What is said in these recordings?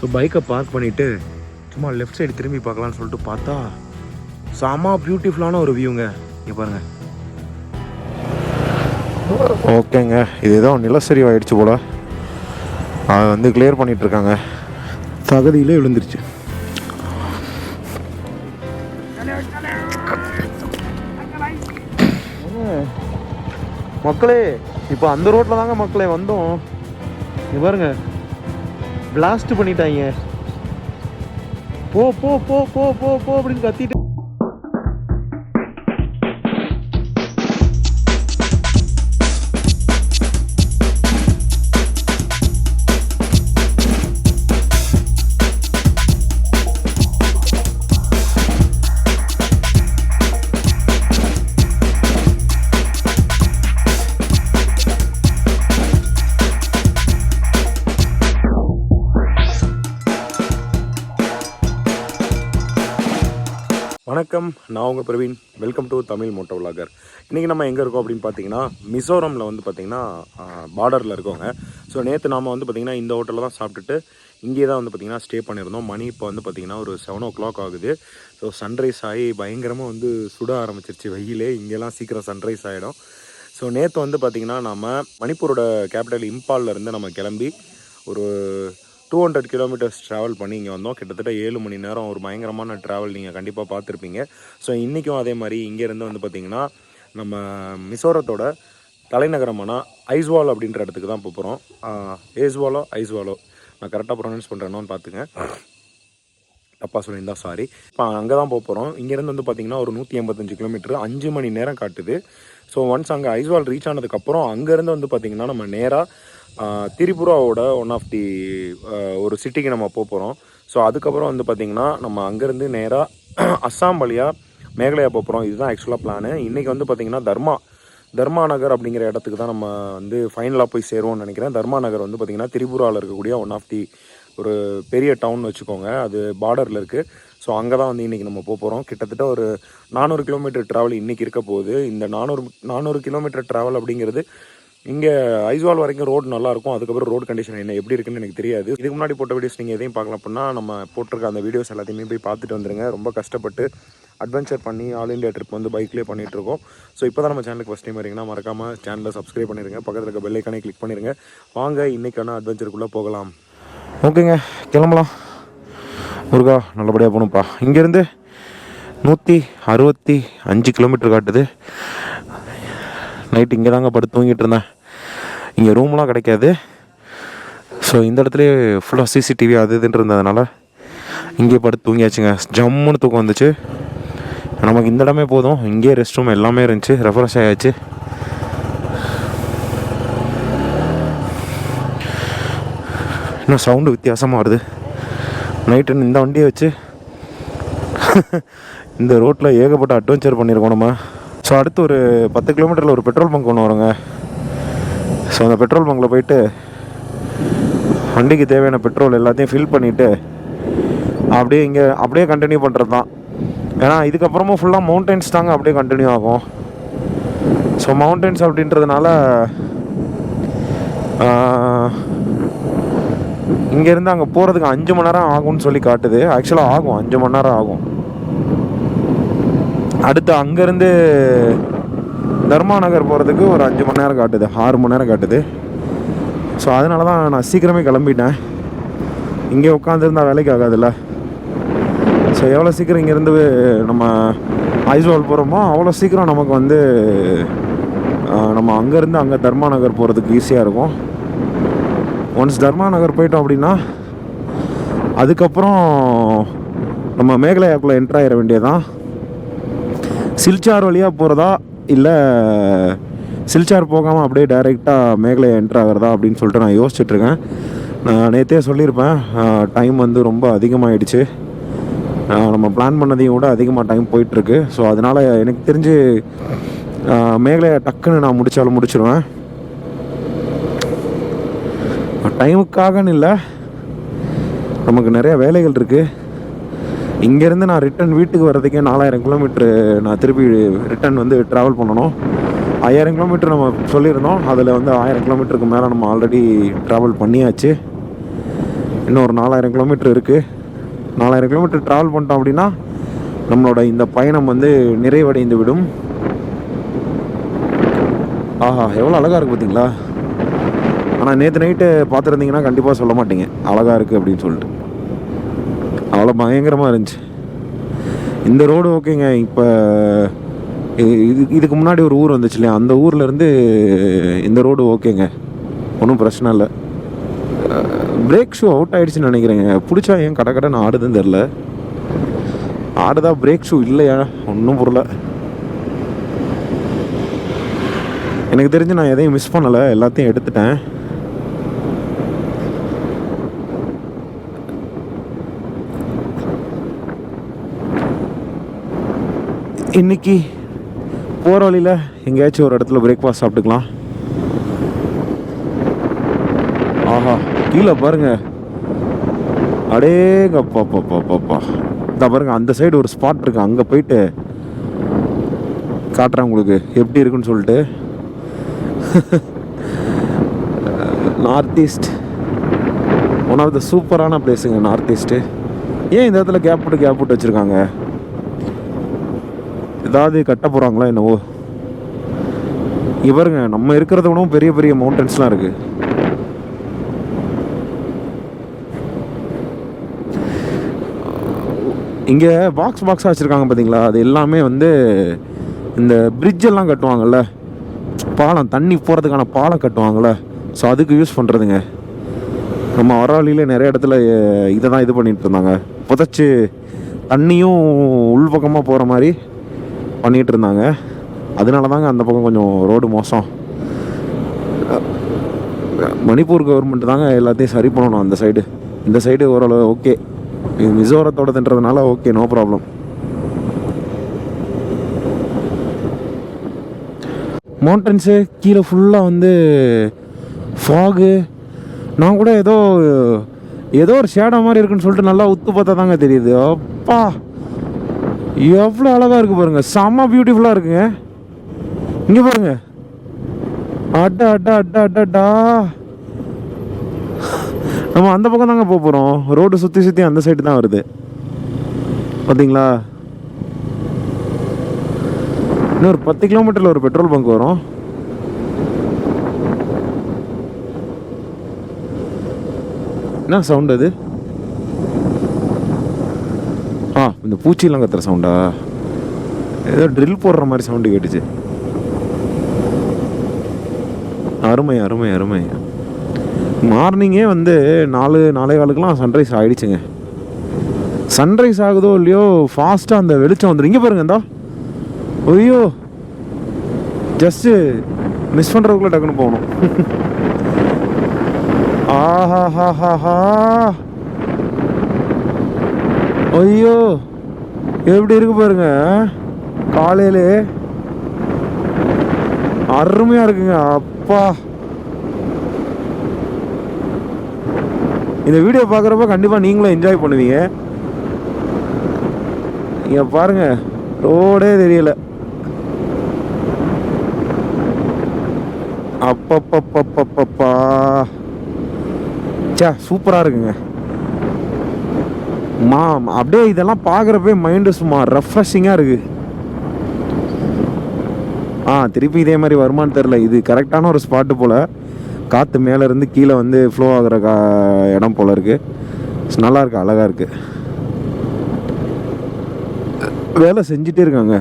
So பைக்கை park பண்ணிவிட்டு சும்மா லெஃப்ட் சைடு திரும்பி பார்க்கலான்னு சொல்லிட்டு பார்த்தா செம பியூட்டிஃபுல்லான ஒரு வியூங்க. இங்கே பாருங்கள். ஓகேங்க, இது ஏதோ நிலச்சரிவு ஆகிடுச்சு போல். அதை வந்து கிளியர் பண்ணிகிட்ருக்காங்க. தகுதியிலே விழுந்துருச்சு. மக்களே இப்போ அந்த ரோட்டில் தாங்க மக்களே வந்தோம். இங்கே பாருங்க, பிளாஸ்ட் பண்ணிட்டாங்க. போ போ போ போ போ போ அப்படின்னு கத்திட்டு வணக்கம், நான் உங்கள் Praveen. Welcome to Tamil moto vlogger. இன்றைக்கி நம்ம எங்கே இருக்கோம் அப்படின்னு பார்த்தீங்கன்னா, மிசோரமில் வந்து பார்த்திங்கன்னா பார்டரில் இருக்கோங்க. ஸோ நேற்று நாம் வந்து பார்த்திங்கன்னா இந்த ஹோட்டலில் தான் சாப்பிட்டுட்டு இங்கே தான் வந்து பார்த்திங்கன்னா ஸ்டே பண்ணியிருந்தோம். மணி இப்போ வந்து பார்த்திங்கன்னா ஒரு 7 o'clock ஆகுது. ஸோ சன்ரைஸ் ஆகி பயங்கரமாக வந்து சுட ஆரம்பிச்சிருச்சு வெயிலே. இங்கெல்லாம் சீக்கிரம் சன்ரைஸ் ஆகிடும். ஸோ நேற்று வந்து பார்த்திங்கன்னா நம்ம மணிப்பூரோட கேபிட்டல் இம்பால்லேருந்து நம்ம கிளம்பி ஒரு 200 kilometers ட்ராவல் பண்ணி இங்கே வந்தோம். கிட்டத்தட்ட 7 மணி நேரம் ஒரு பயங்கரமான ட்ராவல் நீங்கள் கண்டிப்பாக பார்த்துருப்பீங்க. ஸோ இன்றைக்கும் அதே மாதிரி இங்கேருந்து வந்து பார்த்திங்கன்னா நம்ம மிசோரத்தோட தலைநகரமான ஐஸ்வால் அப்படின்ற இடத்துக்கு தான் போகிறோம். ஐஸ்வாலோ நான் கரெக்டாக ப்ரொனவுன்ஸ் பண்ணுறேன்னு பார்த்துங்க, தப்பாக சொல்லியிருந்தா சாரி. இப்போ அங்கே தான் போகிறோம். இங்கேருந்து வந்து பார்த்திங்கன்னா ஒரு 185 kilometer 5 மணி நேரம் காட்டுது. ஸோ ஒன்ஸ் அங்கே ஐஸ்வால் ரீச் ஆனதுக்கப்புறம் அங்கேருந்து வந்து பார்த்திங்கன்னா நம்ம நேராக திரிபுராவோட ஒன் ஆஃப் தி ஒரு சிட்டிக்கு நம்ம போகிறோம். ஸோ அதுக்கப்புறம் வந்து பார்த்திங்கன்னா நம்ம அங்கேருந்து நேராக அஸ்ஸாம் வழியாக மேகாலயா போகிறோம். இதுதான் ஆக்சுவலாக பிளானு. இன்றைக்கி வந்து பார்த்திங்கன்னா தர்மா நகர் அப்படிங்கிற இடத்துக்கு தான் நம்ம வந்து ஃபைனலாக போய் சேருவோம்னு நினைக்கிறேன். தர்மா நகர் வந்து பார்த்திங்கன்னா திரிபுராவில் இருக்கக்கூடிய ஒன் ஆஃப் தி ஒரு பெரிய டவுன் வச்சுக்கோங்க. அது பார்டரில் இருக்குது. ஸோ அங்கே தான் வந்து இன்றைக்கி நம்ம போகிறோம். கிட்டத்தட்ட ஒரு 400 kilometer ட்ராவல் இன்றைக்கி இருக்க போகுது. இந்த 400 kilometer ட்ராவல் அப்படிங்கிறது இங்கே ஐஸ்வால் வரைக்கும் ரோடு நல்லாயிருக்கும். அதுக்கப்புறம் ரோடு கண்டிஷன் என்ன எப்படி இருக்குன்னு எனக்கு தெரியாது. இதுக்கு முன்னாடி போட்ட வீடியோஸ் நீங்கள் எதையும் பார்க்கலாம் அப்படின்னா நம்ம போட்டிருக்க அந்த வீடியோஸ் எல்லாத்தையுமே போய் பார்த்துட்டு வந்துருங்க. ரொம்ப கஷ்டப்பட்டு அட்வென்ச்சர் பண்ணி ஆல் இண்டியா ட்ரிப் வந்து பைக்லேயே பண்ணிகிட்ருக்கோம். ஸோ இப்போ தான் நம்ம சேனலுக்கு ஃபஸ்ட் டைம் வரீங்கன்னா மறக்காமல் சேனலை சப்ஸ்கிரைப் பண்ணிடுங்க. பக்கத்தில் இருக்க பெல் ஐக்கானே கிளிக் பண்ணிடுங்க. வாங்க இன்றைக்கான அட்வென்ச்சருக்குள்ளே போகலாம். ஓகேங்க, கிளம்பலாம். முருகா நல்லபடியாக போகணும்ப்பா. இங்கேருந்து 165 kilometer காட்டுது. நைட்டு இங்கே தாங்க படுத்து தூங்கிட்டு இருந்தேன். இங்கே ரூம்லாம் கிடைக்காது. ஸோ இந்த இடத்துல ஃபுல்லாக சிசிடிவி அது இதுன்னு இருந்ததுனால இங்கே படுத்து தூங்கியாச்சுங்க. ஜம்முன்னு தூக்கம் வந்துச்சு. நமக்கு இந்த இடமே போதும். இங்கேயே ரெஸ்ட் ரூம் எல்லாமே இருந்துச்சு. ரெஃப்ரெஷ் ஆயாச்சு. இன்னும் சவுண்டு வித்தியாசமாக வருது. நைட்டு இந்த வண்டியை வச்சு இந்த ரோட்டில் ஏகப்பட்ட அட்வென்ச்சர் பண்ணியிருக்கோம் நம்ம. ஸோ அடுத்து ஒரு 10 kilometer ஒரு பெட்ரோல் பங்க் ஒன்று வருங்க. ஸோ அந்த பெட்ரோல் பங்கில் போயிட்டு வண்டிக்கு தேவையான பெட்ரோல் எல்லாத்தையும் ஃபில் பண்ணிவிட்டு அப்படியே கண்டினியூ பண்ணுறது தான். ஏன்னா இதுக்கப்புறமும் ஃபுல்லாக மவுண்டன்ஸ் தாங்க அப்படியே கண்டினியூ ஆகும். ஸோ மவுண்டன்ஸ் அப்படின்றதுனால இங்கேருந்து அங்கே போகிறதுக்கு 5 மணி நேரம் ஆகும்னு சொல்லி காட்டுது. ஆக்சுவலாக ஆகும், 5 மணி நேரம் ஆகும். அடுத்து அங்கேருந்து தர்மா நகர் போகிறதுக்கு ஒரு 5 மணி நேரம் காட்டுது, 6 மணி நேரம் காட்டுது. ஸோ அதனால தான் நான் சீக்கிரமே கிளம்பிட்டேன். இங்கே உட்காந்துருந்தா வேலைக்கு ஆகாதுல்ல. ஸோ எவ்வளோ சீக்கிரம் இங்கேருந்து நம்ம ஐஸ்வால் போகிறோமோ அவ்வளோ சீக்கிரம் நமக்கு வந்து நம்ம அங்கேருந்து அங்கே தர்மா நகர் போகிறதுக்கு ஈஸியாக இருக்கும். ஒன்ஸ் தர்மா நகர் போயிட்டோம் அப்படின்னா அதுக்கப்புறம் நம்ம மேகாலயாக்குள்ளே என்ட்ரு ஆகிட வேண்டியதான். சில்சார் வழியாக போகிறதா இல்லை சில்சார் போகாமல் அப்படியே டைரெக்டாக மேகாலயா என்ட்ரு ஆகிறதா அப்படின்னு சொல்லிட்டு நான் யோசிச்சுட்ருக்கேன். நான் நேற்றே சொல்லியிருப்பேன், டைம் வந்து ரொம்ப அதிகமாகிடுச்சு. நம்ம பிளான் பண்ணதையும் விட அதிகமாக டைம் போயிட்டுருக்கு. ஸோ அதனால் எனக்கு தெரிஞ்சு மேகாலயா டக்குன்னு நான் முடிச்சிடுவேன். டைமுக்காகன்னு இல்லை, நமக்கு நிறைய வேலைகள் இருக்குது. இங்கேருந்து நான் ரிட்டன் வீட்டுக்கு வர்றதுக்கே 4000 kilometer நான் திருப்பி ரிட்டன் வந்து ட்ராவல் பண்ணணும். 5000 kilometer நம்ம சொல்லியிருந்தோம். அதில் வந்து 1000 kilometerக்கு மேலே நம்ம ஆல்ரெடி ட்ராவல் பண்ணியாச்சு. இன்னும் ஒரு 4000 கிலோமீட்டர் இருக்குது. 4000 கிலோமீட்டர் ட்ராவல் பண்ணிட்டோம் அப்படின்னா நம்மளோட இந்த பயணம் வந்து நிறைவடைந்து விடும். ஆஹா, எவ்வளோ அழகாக இருக்குது பார்த்தீங்களா. ஆனால் நேற்று நைட்டு பார்த்துருந்தீங்கன்னா கண்டிப்பாக சொல்ல மாட்டீங்க அழகாக இருக்குது அப்படின்னு சொல்லிட்டு. அவ்வளோ பயங்கரமாக இருந்துச்சு. இந்த ரோடு ஓகேங்க. இப்போ இதுக்கு முன்னாடி ஒரு ஊர் வந்துச்சு இல்லையா, அந்த ஊர்லேருந்து இந்த ரோடு ஓகேங்க, ஒன்றும் பிரச்சனை இல்லை. பிரேக் ஷூ அவுட் ஆகிடுச்சின்னு நினைக்கிறேங்க. பிடிச்சா ஏன் கடன்னு ஆடுதுன்னு தெரில. ஆடுதா பிரேக் ஷூ இல்லையா ஒன்றும் புரியல. எனக்கு தெரிஞ்சு நான் எதையும் மிஸ் பண்ணலை, எல்லாத்தையும் எடுத்துட்டேன். இன்னைக்கு போகிற வழியில் எங்கேயாச்சும் ஒரு இடத்துல பிரேக்ஃபாஸ்ட் சாப்பிட்டுக்கலாம். ஆஹா, கீழே பாருங்க, அடேங்கப்பாப்பாப்பாப்பா. இதான் பாருங்க, அந்த சைடு ஒரு ஸ்பாட் இருக்கு, அங்கே போயிட்டு காட்டுறேன் உங்களுக்கு எப்படி இருக்குன்னு சொல்லிட்டு. North east one of the சூப்பரான பிளேஸுங்க நார்த் ஈஸ்ட்டு. ஏன் இந்த இடத்துல கேப் விட்டு வச்சுருக்காங்க? ஏதாவது கட்ட போகிறாங்களா என்னவோ. இவருங்க நம்ம இருக்கிறத விடவும் பெரிய பெரிய மவுண்டன்ஸ்லாம் இருக்குது. இங்கே பாக்ஸாக வச்சுருக்காங்க பார்த்தீங்களா, அது எல்லாமே வந்து இந்த பிரிட்ஜெல்லாம் கட்டுவாங்கள்ல, பாலம், தண்ணி போகிறதுக்கான பாலம் கட்டுவாங்கள்ல, ஸோ அதுக்கு யூஸ் பண்ணுறதுங்க. நம்ம வர வழியில் நிறைய இடத்துல இதை தான் இது பண்ணிகிட்டு இருந்தாங்க, புதைச்சி தண்ணியும் உள்பக்கமாக போகிற மாதிரி பண்ணிகிட்டு இருந்தாங்க. அதனால தாங்க அந்த பக்கம் கொஞ்சம் ரோடு மோசம். மணிப்பூர் கவர்மெண்ட் தாங்க எல்லாத்தையும் சரி பண்ணணும் அந்த சைடு. இந்த சைடு ஓரளவு ஓகே, இது மிசோரத்தோடதுன்றதுனால ஓகே, நோ ப்ராப்ளம். மவுண்டன்ஸு கீழே ஃபுல்லாக வந்து ஃபாகு. நான் கூட ஏதோ ஒரு ஷேடோ மாதிரி இருக்குன்னு சொல்லிட்டு நல்லா உத்து பார்த்தா தாங்க தெரியுது. அப்பா எவ்வளோ அழகாக இருக்குது பாருங்கள், செம்ம பியூட்டிஃபுல்லாக இருக்குங்க. இங்கே பாருங்க, அட்டா அட்டா அட்டா அட்டாடா. நம்ம அந்த பக்கம் தாங்க போக போகிறோம். ரோடு சுற்றி அந்த சைடு தான் வருது பார்த்தீங்களா. இன்னும் ஒரு 10 கிலோமீட்டரில் ஒரு பெட்ரோல் பங்க் வரும். என்ன சவுண்ட் அது? இந்த பூச்சிலாம் கத்துற சவுண்டா? ஏதோ ட்ரில் போடுற மாதிரி சவுண்டு கேட்டுச்சு. அருமை அருமை அருமை. மார்னிங்கே வந்து 4:45 சன்ரைஸ் ஆகிடுச்சுங்க. சன்ரைஸ் ஆகுதோ இல்லையோ ஃபாஸ்ட்டாக அந்த வெளிச்சம் வந்துடும். இங்கே பாருங்க, இந்தா ஐயோ, ஜஸ்ட்டு மிஸ் பண்ணுறதுக்குள்ளே டக்குன்னு போகணும். ஆஹாஹாஹா, ஐயோ எப்படி இருக்கு பாருங்க, காலையிலே அருமையாக இருக்குங்க. அப்பா, இந்த வீடியோ பார்க்குறப்ப கண்டிப்பாக நீங்களும் என்ஜாய் பண்ணுவீங்க. இங்கே பாருங்க, ரோடே தெரியல. அப்பப்பப்பப்பப்பா, சே சூப்பராக இருக்குங்க. அப்படியே இதெல்லாம் பார்க்குறப்பே மைண்டு சும்மா ரெஃப்ரெஷிங்காக இருக்குது. திருப்பி இதே மாதிரி வருமானு தெரில. இது கரெக்டான ஒரு ஸ்பாட்டு போல். காற்று மேலேருந்து கீழே வந்து ஃப்ளோ ஆகிற இடம் போல் இருக்குது. நல்லா இருக்கு, அழகாக இருக்குது. வேலை செஞ்சுட்டே இருக்காங்க.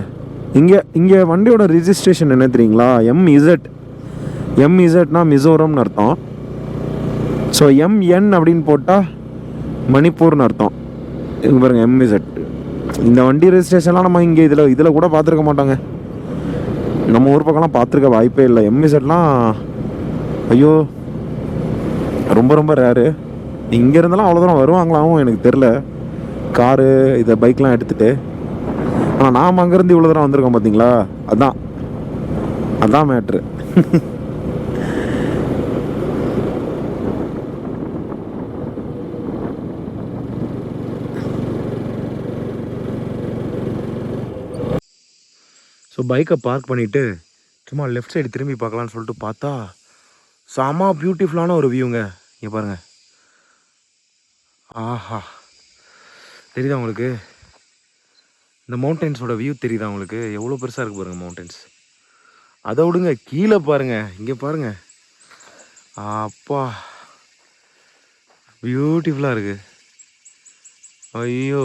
இங்கே வண்டியோட ரிஜிஸ்ட்ரேஷன் என்ன தெரியுங்களா? எம்இசட்னா மிசோரம்னு அர்த்தம். ஸோ எம்என் அப்படின்னு போட்டால் மணிப்பூர்னு அர்த்தம். இங்கே பாருங்கள், எம்இசட். இந்த வண்டி ரெஜிஸ்ட்ரேஷன்லாம் நம்ம இங்கே இதில் கூட பார்த்துருக்க மாட்டோங்க. நம்ம ஊர் பக்கம்லாம் பார்த்துருக்க வாய்ப்பே இல்லை. எம்இசட்லாம் ஐயோ ரொம்ப ரொம்ப ரேரு. இங்கே இருந்தாலும் அவ்வளோ தூரம் வருவாங்களாவும் எனக்கு தெரில, காரு இதை பைக்லாம் எடுத்துகிட்டு. ஆனால் நாம் அங்கேருந்து இவ்வளோ தூரம் வந்திருக்கோம் பார்த்தீங்களா, அதான் மேட்ரு. ஸோ பைக்கை பார்க் பண்ணிவிட்டு சும்மா லெஃப்ட் சைடு திரும்பி பார்க்கலான்னு சொல்லிட்டு பார்த்தா செம பியூட்டிஃபுல்லான ஒரு வியூங்க. இங்கே பாருங்கள், ஆஹா, தெரியுதா உங்களுக்கு? இந்த மவுண்டன்ஸோட வியூ தெரியுதா உங்களுக்கு? எவ்வளோ பெருசாக இருக்குது பாருங்கள் மவுண்டன்ஸ். அதை விடுங்க, கீழே பாருங்கள், இங்கே பாருங்கள். அப்பா, பியூட்டிஃபுல்லாக இருக்குது. ஐயோ,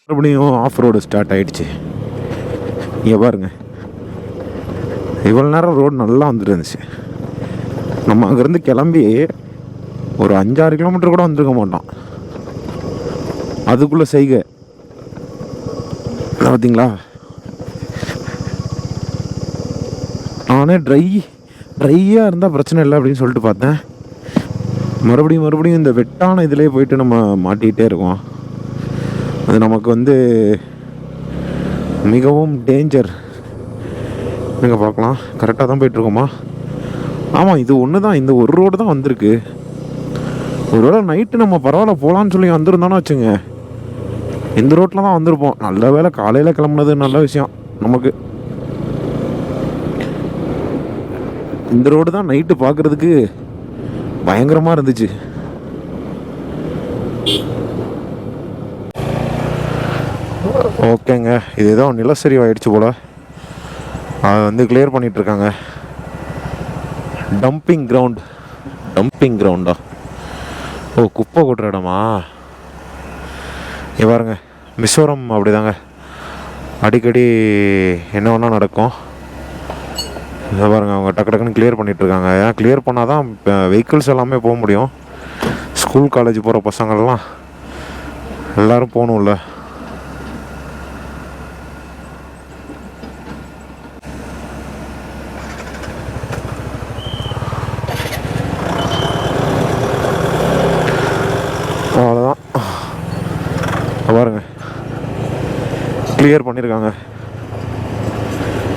மறுபடியும் ஆஃப் ரோடு ஸ்டார்ட் ஆகிடுச்சு. இங்கே பாருங்கள், இவ்வளோ நேரம் ரோடு நல்லா வந்துட்டு இருந்துச்சு. நம்ம அங்கேருந்து கிளம்பி ஒரு 5-6 கிலோமீட்டர் கூட வந்துருக்க மாட்டோம், அதுக்குள்ளே செய்க பார்த்தீங்களா. நானே ட்ரையாக இருந்தால் பிரச்சனை இல்லை அப்படின்னு சொல்லிட்டு பார்த்தேன். மறுபடியும் இந்த வெட்டான இதிலே போயிட்டு நம்ம மாட்டிகிட்டே இருக்கோம். அது நமக்கு வந்து மிகவும் டேஞ்சர். நீங்கள் பார்க்கலாம், கரெக்டாக தான் போயிட்டுருக்கோமா? ஆமாம், இது ஒன்று தான், இந்த ஒரு ரோடு தான் வந்திருக்கு. ஒருவேளை நைட்டு நம்ம பரவாயில்ல போகலான்னு சொல்லி வந்திருந்தோன்னு வச்சுங்க, இந்த ரோட்டில் தான் வந்திருப்போம். நல்ல வேலை காலையில் கிளம்புனது நல்ல விஷயம் நமக்கு. இந்த ரோடு தான் நைட்டு பார்க்குறதுக்கு பயங்கரமாக இருந்துச்சு. ஓகேங்க, இது ஏதோ நிலச்சரிவு ஆகிடுச்சு போல். அதை வந்து கிளியர் பண்ணிகிட்ருக்காங்க. டம்பிங் கிரவுண்டா? ஓ, குப்பை கொட்டுற இடமா? பாருங்க, மிசோரம் அப்படி தாங்க, அடிக்கடி என்ன வேணால் நடக்கும். இதை பாருங்க, அவங்க டக்குன்னு கிளியர் பண்ணிகிட்ருக்காங்க. ஏன்னா கிளியர் பண்ணால் தான் வெஹிக்கிள்ஸ் எல்லாமே போக முடியும். ஸ்கூல் காலேஜ் போகிற பசங்கள்லாம் எல்லோரும் போகணும்ல. அவ்வளோதான், பாருங்க கிளியர் பண்ணியிருக்காங்க.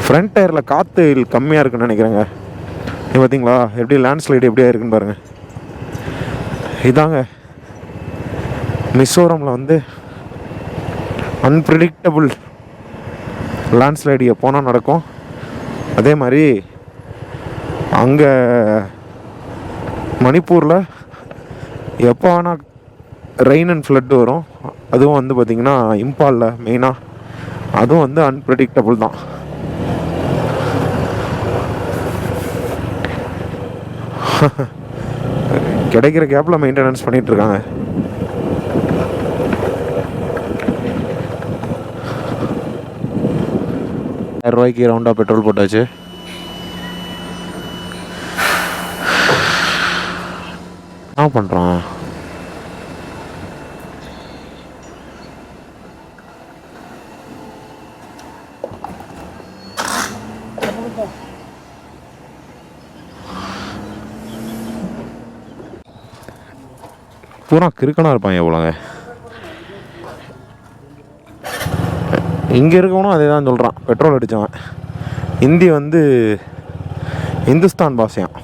ஃப்ரண்ட் டயரில் காற்று கம்மியாக இருக்குன்னு நினைக்கிறேங்க. பார்த்தீங்களா எப்படி லேண்ட்ஸ்லைடு எப்படி ஆயிருக்குன்னு பாருங்கள். இதாங்க மிசோரமில் வந்து அன்பிரிடிக்டபுள் லேண்ட்ஸ்லைடு எப்போனா நடக்கும். அதே மாதிரி அங்கே மணிப்பூரில் எப்போ ஆனால் ரெயின் அண்ட் ஃப்ளட் வரும். அதுவும் வந்து பார்த்திங்கன்னா இம்பாலில் மெயினாக, அதுவும் வந்து அன்பிரிடிக்டபுள் தான். கிடைக்கிற கேப்பில் மெயின்டெனன்ஸ் பண்ணிகிட்ருக்காங்க. ₹1000 ரவுண்டாக பெட்ரோல் போட்டாச்சு. என்ன பண்ணுறான்? பூரா கிறுக்கனாக இருப்பாங்க எவ்வளோங்க. இங்கே இருக்கவனும் அதே தான் சொல்கிறான், பெட்ரோல் அடித்தவன். ஹிந்தி வந்து இந்துஸ்தான் பாஷையான்.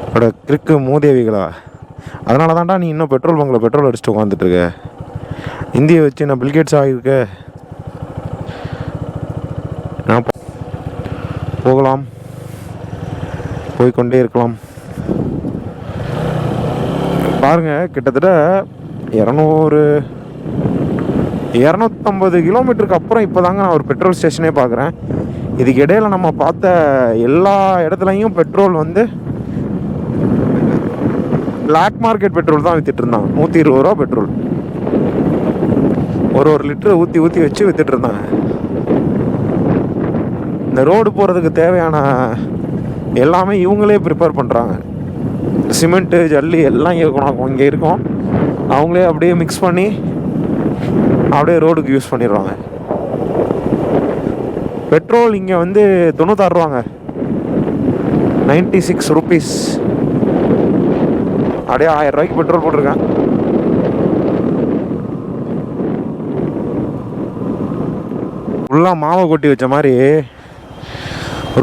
அதோட கிறுக்கு மூதேவிகளா. அதனால தான்டா நீ இன்னும் பெட்ரோல் பங்கில் பெட்ரோல் அடிச்சுட்டு உட்காந்துட்ருக்க. இந்தியை வச்சு நான் பில்கேட்ஸ் ஆகியிருக்க. நான் போகலாம், போய்கொண்டே இருக்கலாம். பாருங்கள், கிட்டத்தட்ட 250 கிலோமீட்டருக்கு அப்புறம் இப்போ தாங்க நான் ஒரு பெட்ரோல் ஸ்டேஷனே பார்க்குறேன். இதுக்கு இடையில் நம்ம பார்த்த எல்லா இடத்துலையும் பெட்ரோல் வந்து பிளாக் மார்க்கெட் பெட்ரோல் தான் விற்றுட்டு இருந்தாங்க. 120 ரூபா பெட்ரோல் ஒரு லிட்டரு ஊற்றி வச்சு விற்றுட்டு இருந்தாங்க. இந்த ரோடு போகிறதுக்கு தேவையான எல்லாமே இவங்களே ப்ரிப்பேர் பண்ணுறாங்க. சிமெண்ட்டு ஜல்லி எல்லாம் இங்கே இருக்கும். அவங்களே அப்படியே மிக்ஸ் பண்ணி அப்படியே ரோடுக்கு யூஸ் பண்ணிடுவாங்க. பெட்ரோல் இங்கே வந்து 96 ரூபாங்க, 96 ருபீஸ். அப்படியே 1000 ரூபாய்க்கு பெட்ரோல் போட்டிருக்கேன். ஃபுல்லாக மாவை கொட்டி வச்ச மாதிரி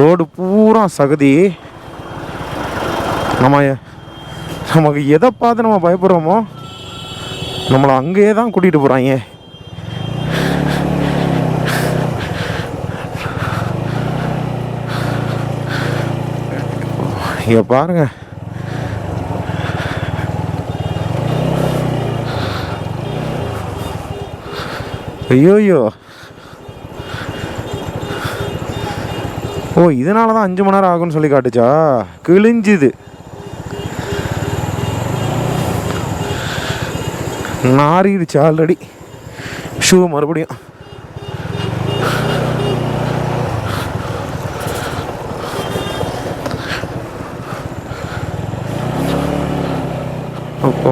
ரோடு பூரா சகதி. நமக்கு எதை பார்த்து நம்ம பயப்படுறோமோ நம்மளை அங்கேயே தான் கூட்டிகிட்டு போகிறாங்க. இங்கே பாருங்க, ஐயோயோ. ஓ, இதனால தான் 5 மணி நேரம் ஆகும்னு சொல்லி காட்டுச்சா? கிழிஞ்சுது, நாறிடுச்சு ஆல்ரெடி ஷூ மறுபடியும்.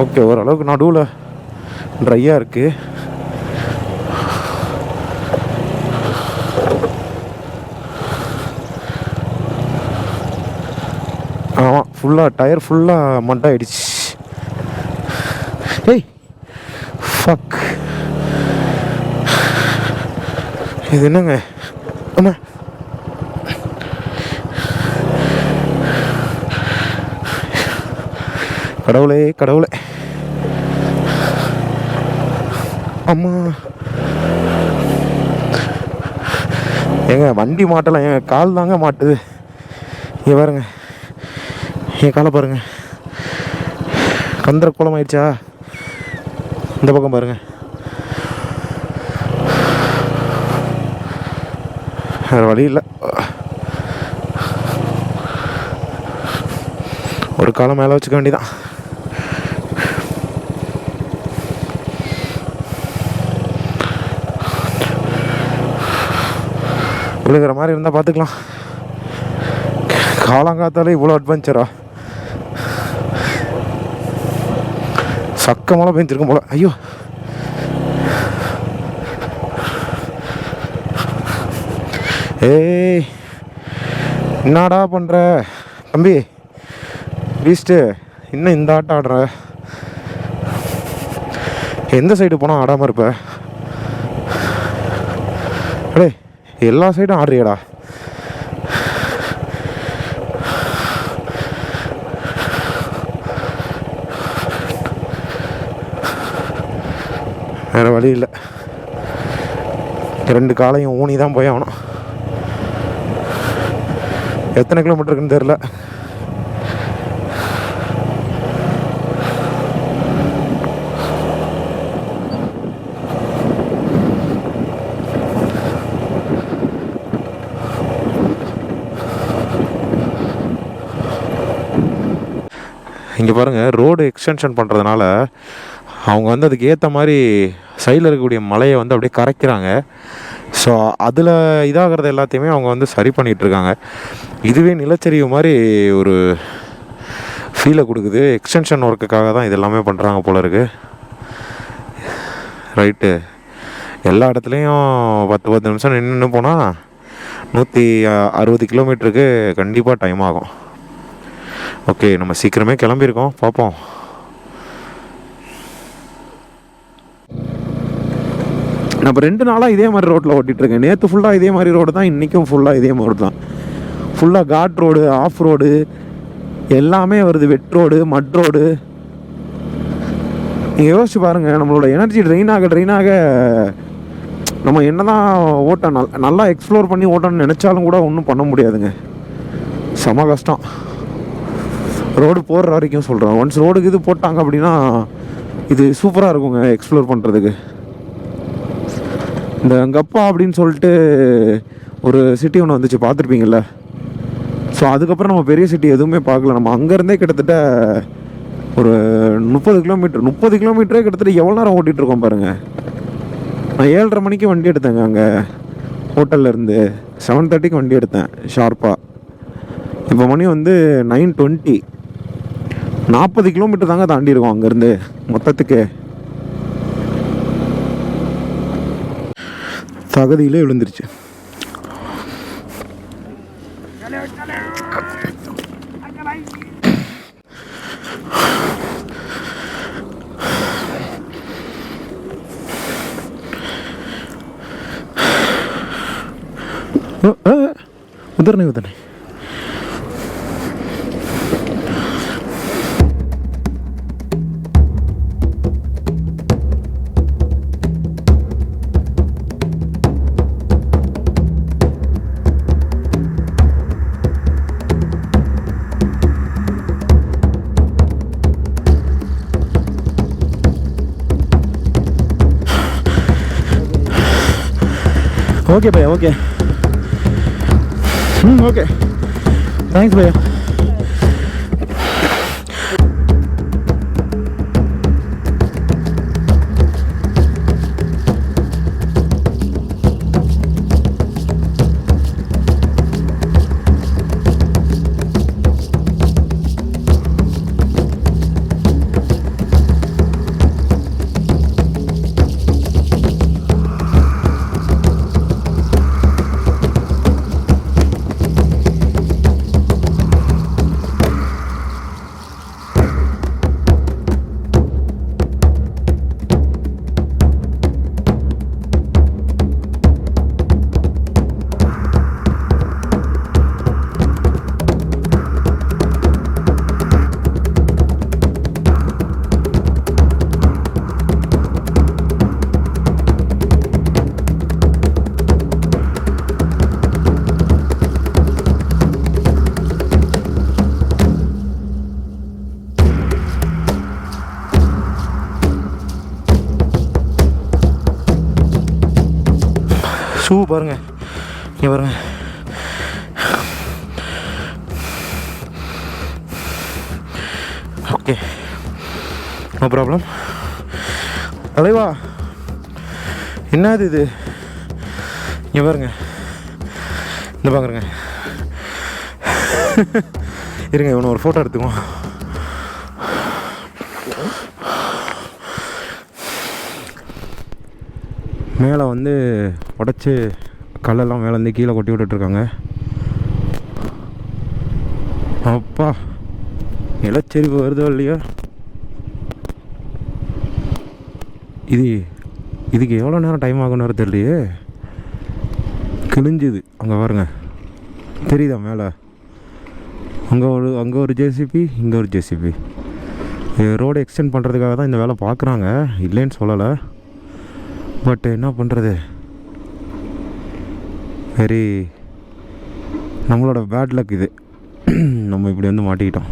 ஓகே, ஓரளவுக்கு நடுவில் ட்ரையாக இருக்குது. ஆமாம், ஃபுல்லாக டயர் ஃபுல்லாக மட்டாயிடுச்சு. ஏய் ஃபக், இது என்னங்க? ஆமாம், கடவுளே கடவுளே, அம்மா. ஏங்க வண்டி மாட்டலாம், எங்கள் கால் தாங்க மாட்டுது. இங்கே பாருங்க, என் காலை பாருங்க, கந்தர கோலம் ஆயிடுச்சா? இந்த பக்கம் பாருங்க, வேறு வழி இல்லை, ஒரு காலம் மேலே வச்சுக்க வேண்டியதான். விழுகிற மாதிரி இருந்தால் பார்த்துக்கலாம். காலங்காத்தாலே இவ்வளோ அட்வென்ச்சரா? சக்க மழை பெஞ்சிருக்கும் போல. ஐயோ, ஏய் என்னடா பண்ணுற தம்பி? பீஸ்ட்டு, இன்னும் இந்த ஆட்டம் ஆடுற? எந்த சைடு போனால் ஆடாமல் இருப்ப? அடே, எல்லா சைடும் ஆடுறியடா. வேறு வழி இல்லை, 2 காலையும் ஊனி தான் போய் ஆகணும். எத்தனை கிலோமீட்டருக்குன்னு தெரில. இங்கே பாருங்கள், ரோடு எக்ஸ்டென்ஷன் பண்ணுறதுனால அவங்க வந்து அதுக்கு ஏற்ற மாதிரி சைடில் இருக்கக்கூடிய மலையை வந்து அப்படியே கரைக்கிறாங்க. ஸோ அதில் இதாகிறது எல்லாத்தையுமே அவங்க வந்து சரி பண்ணிகிட்ருக்காங்க. இதுவே நிலச்சரிவு மாதிரி ஒரு ஃபீலை கொடுக்குது. எக்ஸ்டென்ஷன் ஒர்க்குக்காக தான் இது எல்லாமே பண்ணுறாங்க போல இருக்குது. ரைட்டு, எல்லா இடத்துலையும் 10 நிமிஷம் நின்று போனால் 160 கிலோமீட்டருக்கு கண்டிப்பாக டைம் ஆகும். ஓகே, நம்ம சீக்கிரமே கிளம்பியிருக்கோம், பார்ப்போம். நம்ம 2 நாளாக இதே மாதிரி ரோட்டில் ஓட்டிகிட்ருக்கேன். நேற்று ஃபுல்லாக இதே மாதிரி ரோடு தான், இன்றைக்கும் ஃபுல்லாக இதே ரோடு தான். ஃபுல்லாக காட் ரோடு, ஆஃப் ரோடு எல்லாமே வருது. வெட் ரோடு, மட் ரோடு. நீங்கள் யோசிச்சு பாருங்கள், நம்மளோட எனர்ஜி ட்ரெயின் ஆக நம்ம என்ன தான் நல்லா எக்ஸ்ப்ளோர் பண்ணி ஓட்டணும்னு நினச்சாலும் கூட ஒன்றும் பண்ண முடியாதுங்க. செம கஷ்டம். ரோடு போடுற வரைக்கும் சொல்கிறேன். ஒன்ஸ் ரோடுக்கு இது போட்டாங்க அப்படின்னா இது சூப்பராக இருக்குங்க எக்ஸ்ப்ளோர் பண்ணுறதுக்கு. இந்த கப்பா அப்படின்னு சொல்லிட்டு ஒரு சிட்டி ஒன்று வந்துச்சு, பார்த்துருப்பீங்கள்ல. ஸோ அதுக்கப்புறம் நம்ம பெரிய சிட்டி எதுவுமே பார்க்கல. நம்ம அங்கேருந்தே கிட்டத்தட்ட ஒரு 30 கிலோமீட்டரே கிட்டத்தட்ட எவ்வளோ நேரம் ஓட்டிகிட்ருக்கோம் பாருங்கள். நான் 7:30 மணிக்கு வண்டி எடுத்தேங்க. அங்கே ஹோட்டல்லேருந்து 7:30க்கு வண்டி எடுத்தேன் ஷார்ப்பாக. இப்போ மணி வந்து 9:20. 40 கிலோமீட்டர் தாங்க தாண்டியிருக்கோம் அங்கேருந்து மொத்தத்துக்கு. தகுதியிலே விழுந்துருச்சு. उधर नहीं उधर नहीं ஓகே பையா, ஓகே. ஓகே, தேங்க்ஸ் பையா. ஷூ பாருங்கள், இங்கே பாருங்கள். Okay, no problem. தலைவா, என்னது இது? இங்கே பாருங்க, இந்த பார்க்குறேங்க. இருங்க, இவனை ஒரு ஃபோட்டோ எடுத்துக்குவோம். மேலே வந்து உடச்சி கல்லெல்லாம் மேலேருந்து கீழே கொட்டி விட்டுட்ருக்காங்க. அப்பா, நிலச்சரிவு வருதோ இல்லையா? இதுக்கு எவ்வளோ நேரம் டைம் ஆகுன்னு தெரியலையே. கிழிஞ்சுது அங்கே பாருங்க, தெரியுதா மேலே? அங்கே ஒரு ஜேசிபி, இங்கே ஒரு ஜேசிபி. ரோடு எக்ஸ்டெண்ட் பண்ணுறதுக்காக தான் இந்த வேலை பார்க்குறாங்க, இல்லைன்னு சொல்லலை. பட் என்ன பண்ணுறது, வெரி நம்மளோட பேட் லக் இது. நம்ம இப்படி வந்து மாட்டிக்கிட்டோம்.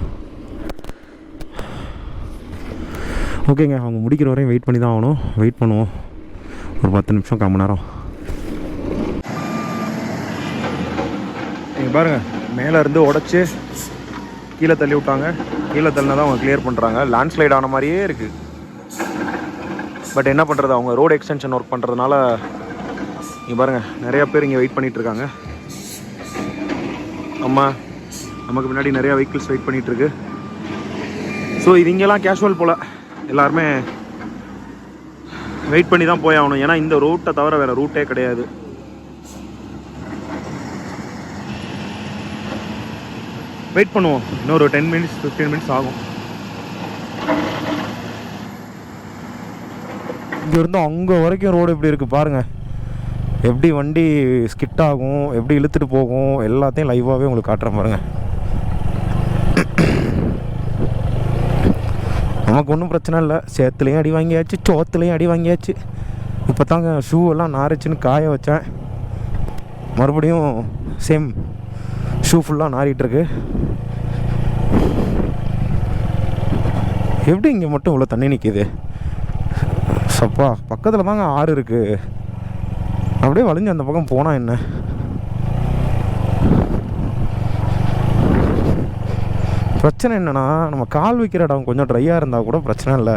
ஓகேங்க, அவங்க முடிக்கிற வரையும் வெயிட் பண்ணி தான் ஆகணும். வெயிட் பண்ணுவோம் ஒரு 10 நிமிஷம், 1/4 மணி நேரம். நீங்கள் பாருங்கள், மேலே இருந்து உடச்சி கீழே தள்ளி விட்டாங்க. கீழே தள்ளினா தான் அவங்க கிளியர் பண்ணுறாங்க. லேண்ட்ஸ்லைட் ஆன மாதிரியே இருக்குது. பட் என்ன பண்ணுறது, அவங்க ரோடு எக்ஸ்டென்ஷன் ஒர்க் பண்ணுறதுனால இங்கே பாருங்கள், நிறையா பேர் இங்கே வெயிட் பண்ணிகிட்ருக்காங்க. நமக்கு முன்னாடி நிறையா வெஹிக்கிள்ஸ் வெயிட் பண்ணிகிட்ருக்கு. ஸோ இது இங்கெல்லாம் கேஷுவல் போல், எல்லாருமே வெயிட் பண்ணி தான் போய் ஆகணும். ஏன்னா இந்த ரூட்டை தவிர வேறு ரூட்டே கிடையாது. வெயிட் பண்ணுவோம், இன்னொரு 10 மினிட்ஸ் 15 மினிட்ஸ் ஆகும். இங்கேருந்து அங்கே வரைக்கும் ரோடு எப்படி இருக்குது பாருங்கள். எப்படி வண்டி ஸ்கிட் ஆகும், எப்படி இழுத்துட்டு போகும், எல்லாத்தையும் லைவாகவே உங்களுக்கு காட்டுறேன் பாருங்கள். நமக்கு ஒன்றும் பிரச்சனை இல்லை, சேத்துலேயும் அடி வாங்கியாச்சு, சோத்துலேயும் அடி வாங்கியாச்சு. இப்போ தாங்க ஷூ எல்லாம் நாரிச்சுன்னு காய வச்சேன். மறுபடியும் சேம் ஷூ ஃபுல்லாக நாரிட்டுருக்கு. எப்படி இங்கே மட்டும் இவ்வளோ தண்ணி நிற்கிது? சப்பா, பக்கத்தில் தாங்க ஆறு இருக்குது. அப்படியே வளைஞ்சு அந்த பக்கம் போனால் என்ன? பிரச்சனை என்னென்னா, நம்ம கால் வைக்கிற இடம் கொஞ்சம் ட்ரையாக இருந்தால் கூட பிரச்சனை இல்லை.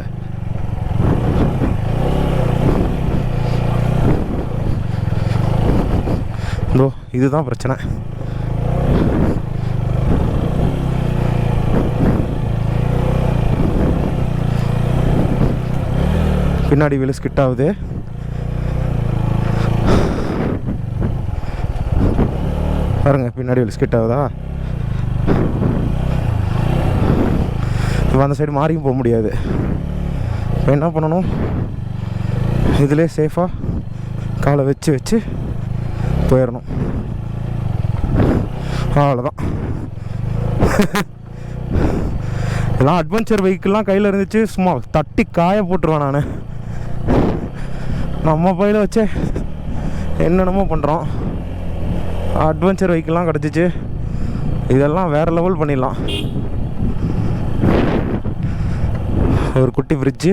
இதோ இதுதான் பிரச்சனை. பின்னாடி வீல் ஸ்கிட் ஆகுது. பாருங்க, பின்னாடி வீல் ஸ்கிட் ஆகுதா? இப்போ அந்த சைடு மாறியும் போக முடியாது. இப்போ என்ன பண்ணணும், இதிலே சேஃபாக காலை வச்சு போயிடணும். அவ்வளோதான். எல்லாம் அட்வென்ச்சர் வெஹிக்கிள்லாம் கையில் இருந்துச்சு, சும்மா தட்டி காய போட்டுருவேன் நான். நம்ம பையில் வச்சு என்னென்னமோ பண்ணுறோம். அட்வென்ச்சர் வெஹிக்கிள்லாம் கிடச்சிச்சு, இதெல்லாம் வேறு லெவல் பண்ணிடலாம். ஒரு குட்டி ஃப்ரிட்ஜு.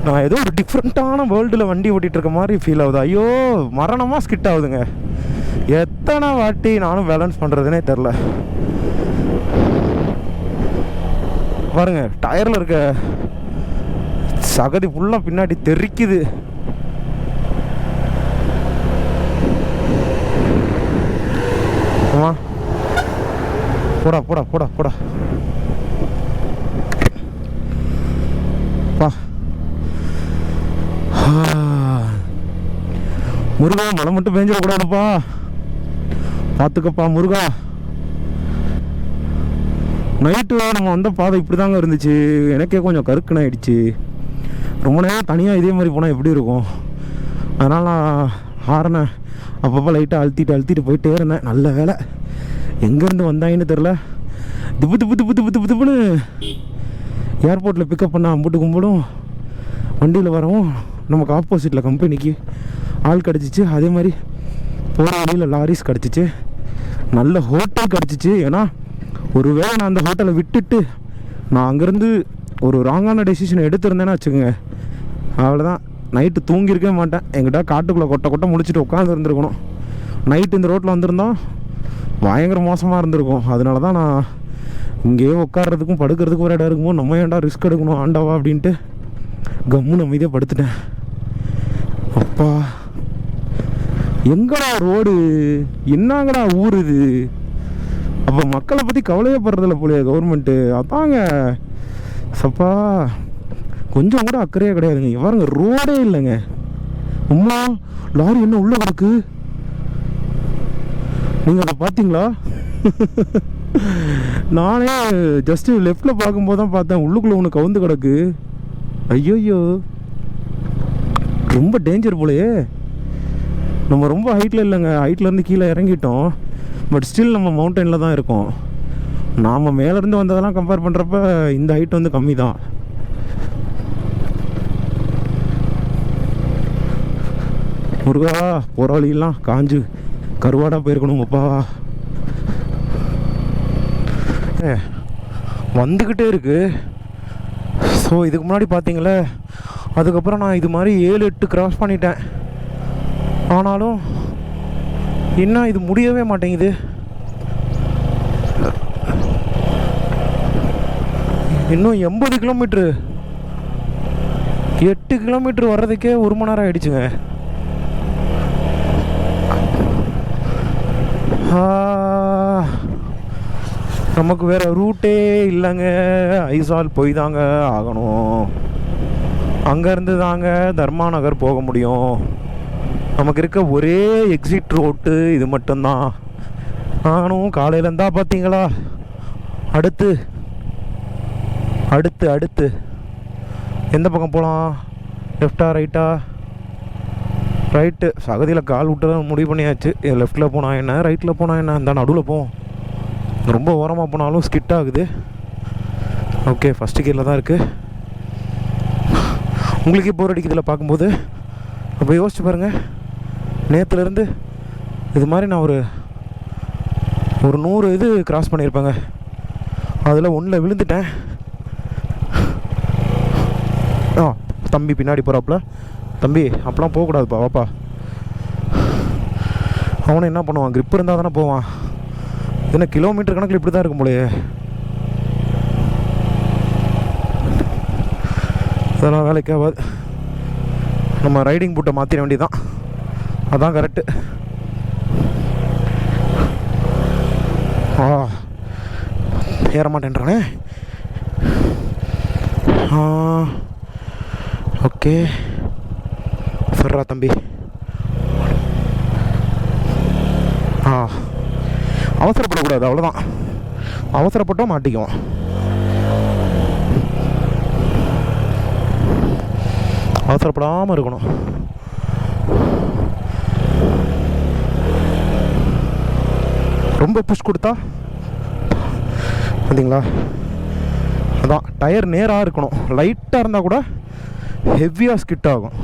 நான் ஏதோ ஒரு டிஃப்ரெண்ட்டான வேர்ல்டில் வண்டி ஓட்டிகிட்டு இருக்க மாதிரி ஃபீல் ஆகுது. ஐயோ மரணமாக ஸ்கிட் ஆகுதுங்க. எத்தனை வாட்டி நானும் பேலன்ஸ் பண்ணுறதுனே தெரில. பாருங்க டயரில் இருக்க சகதி ஃபுல்லாக பின்னாடி தெறிக்குது. ஆமா போடா போடா போடா போடா பா. முருகா மழை மட்டும் பேஞ்சிடக்கூடாதுப்பா, பார்த்துக்கப்பா முருகா. நைட்டு நம்ம வந்த பாதை இப்படி தாங்க இருந்துச்சு. எனக்கே கொஞ்சம் கருக்குன்னு ஆயிடுச்சு. ரொம்ப நேரம் தனியாக இதே மாதிரி போனால் எப்படி இருக்கும்? அதனால் நான் ஹாரனை அப்பப்போ லைட்டாக அழுத்திட்டு போயிட்டே இருந்தேன். நல்ல வேலை எங்கேருந்து வந்தாங்கன்னு தெரில. திப்புன்னு ஏர்போர்ட்டில் பிக்கப் பண்ண அம்புட்டு கும்பிடும் வண்டியில் வரவும் நமக்கு ஆப்போசிட்டில் கம்பெனிக்கு ஆள் கிடச்சிச்சு. அதே மாதிரி போகிற வழியில் லாரிஸ் கிடச்சிச்சு. நல்ல ஹோட்டல் கிடச்சிச்சு. ஏன்னா ஒரு வேளை நான் அந்த ஹோட்டலை விட்டுட்டு நான் அங்கேருந்து ஒரு ராங்கான டெசிஷன் எடுத்திருந்தேன்னா வச்சுக்கோங்க, அவ்வளோதான். நைட்டு தூங்கியிருக்கவே மாட்டேன். எங்கிட்ட காட்டுக்குள்ளே கொட்டை முடிச்சுட்டு உட்காந்து இருந்துருக்கணும். நைட்டு இந்த ரோட்டில் வந்திருந்தோம் பயங்கர மோசமாக இருந்திருக்கும். அதனால தான் நான் இங்கேயே உட்காடுறதுக்கும் படுக்கிறதுக்கும் ஒரு இடம் இருக்கும்போது நம்ம ஏன்டா ரிஸ்க் எடுக்கணும் ஆண்டவா அப்படின்ட்டு கம்முன்னு அமைதியாக படுத்துட்டேன். அப்பா எங்கடா ரோடு, என்னங்கடா ஊர் இது? அப்போ மக்களை பற்றி கவலையே படுறதில்ல போலையே கவர்மெண்ட்டு. அதாங்க சப்பா கொஞ்சம் கூட அக்கறையே கிடையாதுங்க. பாருங்க ரோடே இல்லைங்க. அம்மா லாரி என்ன உள்ளே கிடக்கு, நீங்கள் அதை பார்த்தீங்களா? நானே ஜஸ்ட்டு லெஃப்டில் பார்க்கும்போது தான் பார்த்தேன், உள்ளுக்குள்ளே ஒன்று கவுந்து கிடக்கு. ஐயோயோ ரொம்ப டேஞ்சர் போலையே. நம்ம ரொம்ப ஹைட்டில் இல்லைங்க, ஹைட்லேருந்து கீழே இறங்கிட்டோம். பட் ஸ்டில் நம்ம மவுண்டனில் தான் இருக்கோம். நாம் மேலேருந்து வந்ததெல்லாம் கம்பேர் பண்ணுறப்ப இந்த ஹைட் வந்து கம்மி தான். முருகா போகிற வழியெல்லாம் காஞ்சு கருவாடாக போயிருக்கணுங்கப்பா. வந்துக்கிட்டே இருக்கு. ஸோ இதுக்கு முன்னாடி பார்த்தீங்களே, அதுக்கப்புறம் நான் இது மாதிரி 7-8 கிராஸ் பண்ணிட்டேன். ஆனாலும் என்ன இது முடியவே மாட்டேங்குது. இன்னும் 80 கிலோமீட்ரு, 8 கிலோமீட்ரு வர்றதுக்கே 1 மணி நேரம் ஆகிடுச்சுங்க. நமக்கு வேறு ரூட்டே இல்லைங்க. ஐசால் போய் தாங்க ஆகணும். அங்கேருந்து தாங்க தர்மா நகர் போக முடியும். நமக்கு இருக்க ஒரே எக்ஸிட் ரோட்டு இது மட்டும்தான். நானும் காலையில் இருந்தால் பார்த்தீங்களா, அடுத்து அடுத்து அடுத்து எந்த பக்கம் போகலாம்? லெஃப்டா ரைட்டா? ரைட்டு. சகதியில் கால் விட்டு தான் முடிவு பண்ணியாச்சு. லெஃப்ட்டில் போனால் என்ன, ரைட்டில் போனால் என்ன, இந்த நடுவில் போவோம். ரொம்ப ஓரமாக போனாலும் ஸ்கிட் ஆகுது. ஓகே ஃபஸ்ட்டு கியரில் தான் இருக்குது. உங்களுக்கே போர் அடிக்கிறதுல பார்க்கும்போது அப்போ யோசிச்சு பாருங்கள். நேற்றுலேருந்து இது மாதிரி நான் ஒரு 100 இது கிராஸ் பண்ணியிருப்பேங்க. அதில் 1 விழுந்துட்டேன். தம்பி பின்னாடி போகிறாப்புல. தம்பி அப்போலாம் போகக்கூடாதுப்பா, வாப்பா. அவனை என்ன பண்ணுவான், grip இருந்தால் தானே போவான். என்ன கிலோமீட்டர் கணக்கில் இப்படி தான் இருக்கும் போலையே. அதெல்லாம் வேலைக்கு ஆகாது. நம்ம ரைடிங் பூட்டை மாற்றிட வேண்டியதான், அதான் கரெக்டு. ஏற மாட்டேன்றானே. ஓகே சரிடா தம்பி. அவசரப்படக்கூடாது, அவ்வளோதான். அவசரப்பட்டோம் மாட்டிக்குவோம். அவசரப்படாமல் இருக்கணும். ரொம்ப புஷ் கொடுத்தா பார்த்தீங்களா, அதான் டயர் நேராக இருக்கணும். லைட்டாக இருந்தால் கூட ஹெவியாக ஸ்கிட் ஆகும்.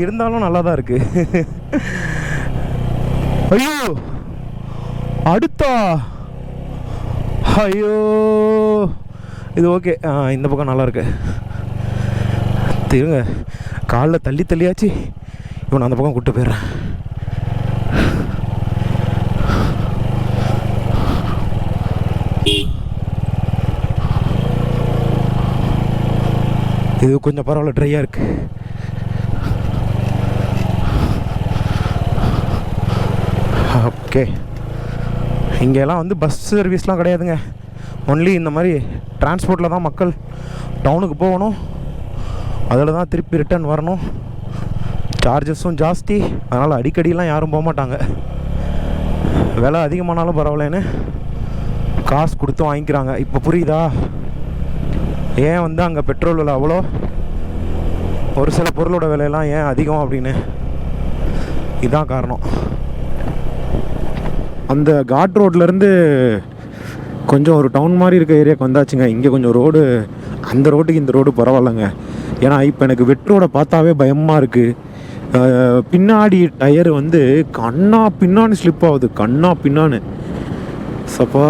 இருந்தாலும் நல்லா தான் இருக்குது. ஐயோ அடுத்தா, ஐயோ இது ஓகே. இந்த பக்கம் நல்லா இருக்கு. திருங்க காலில் தள்ளி தள்ளியாச்சு. இவன் அந்த பக்கம் கூப்பிட்டு போயிடுறேன். இது கொஞ்சம் பரவாயில்ல, ட்ரையாக இருக்கு. ஓகே, இங்கெல்லாம் வந்து பஸ் சர்வீஸ்லாம் கிடையாதுங்க. ஒன்லி இந்த மாதிரி டிரான்ஸ்போர்ட்டில் தான் மக்கள் டவுனுக்கு போகணும், அதில் தான் திருப்பி ரிட்டர்ன் வரணும். சார்ஜஸும் ஜாஸ்தி, அதனால் அடிக்கடிலாம் யாரும் போக மாட்டாங்க. விலை அதிகமானாலும் பரவாயில்லன்னு காசு கொடுத்து வாங்கிக்கிறாங்க. இப்போ புரியுதா ஏன் வந்து அங்கே பெட்ரோல் விலை அவ்வளோ, ஒரு சில பொருளோட விலையெல்லாம் ஏன் அதிகம் அப்படின்னு. இதுதான் காரணம். அந்த காட் ரோட்லேருந்து கொஞ்சம் ஒரு டவுன் மாதிரி இருக்க ஏரியாவுக்கு வந்தாச்சுங்க. இங்கே கொஞ்சம் ரோடு, அந்த ரோட்டுக்கு இந்த ரோடு பரவாயில்லைங்க. ஏன்னா இப்போ எனக்கு வெட் ரோடை பார்த்தாவே பயமாக இருக்குது. பின்னாடி டயர் வந்து கண்ணா பின்னான்னு ஸ்லிப் ஆகுது, கண்ணா பின்னான்னு. சப்பா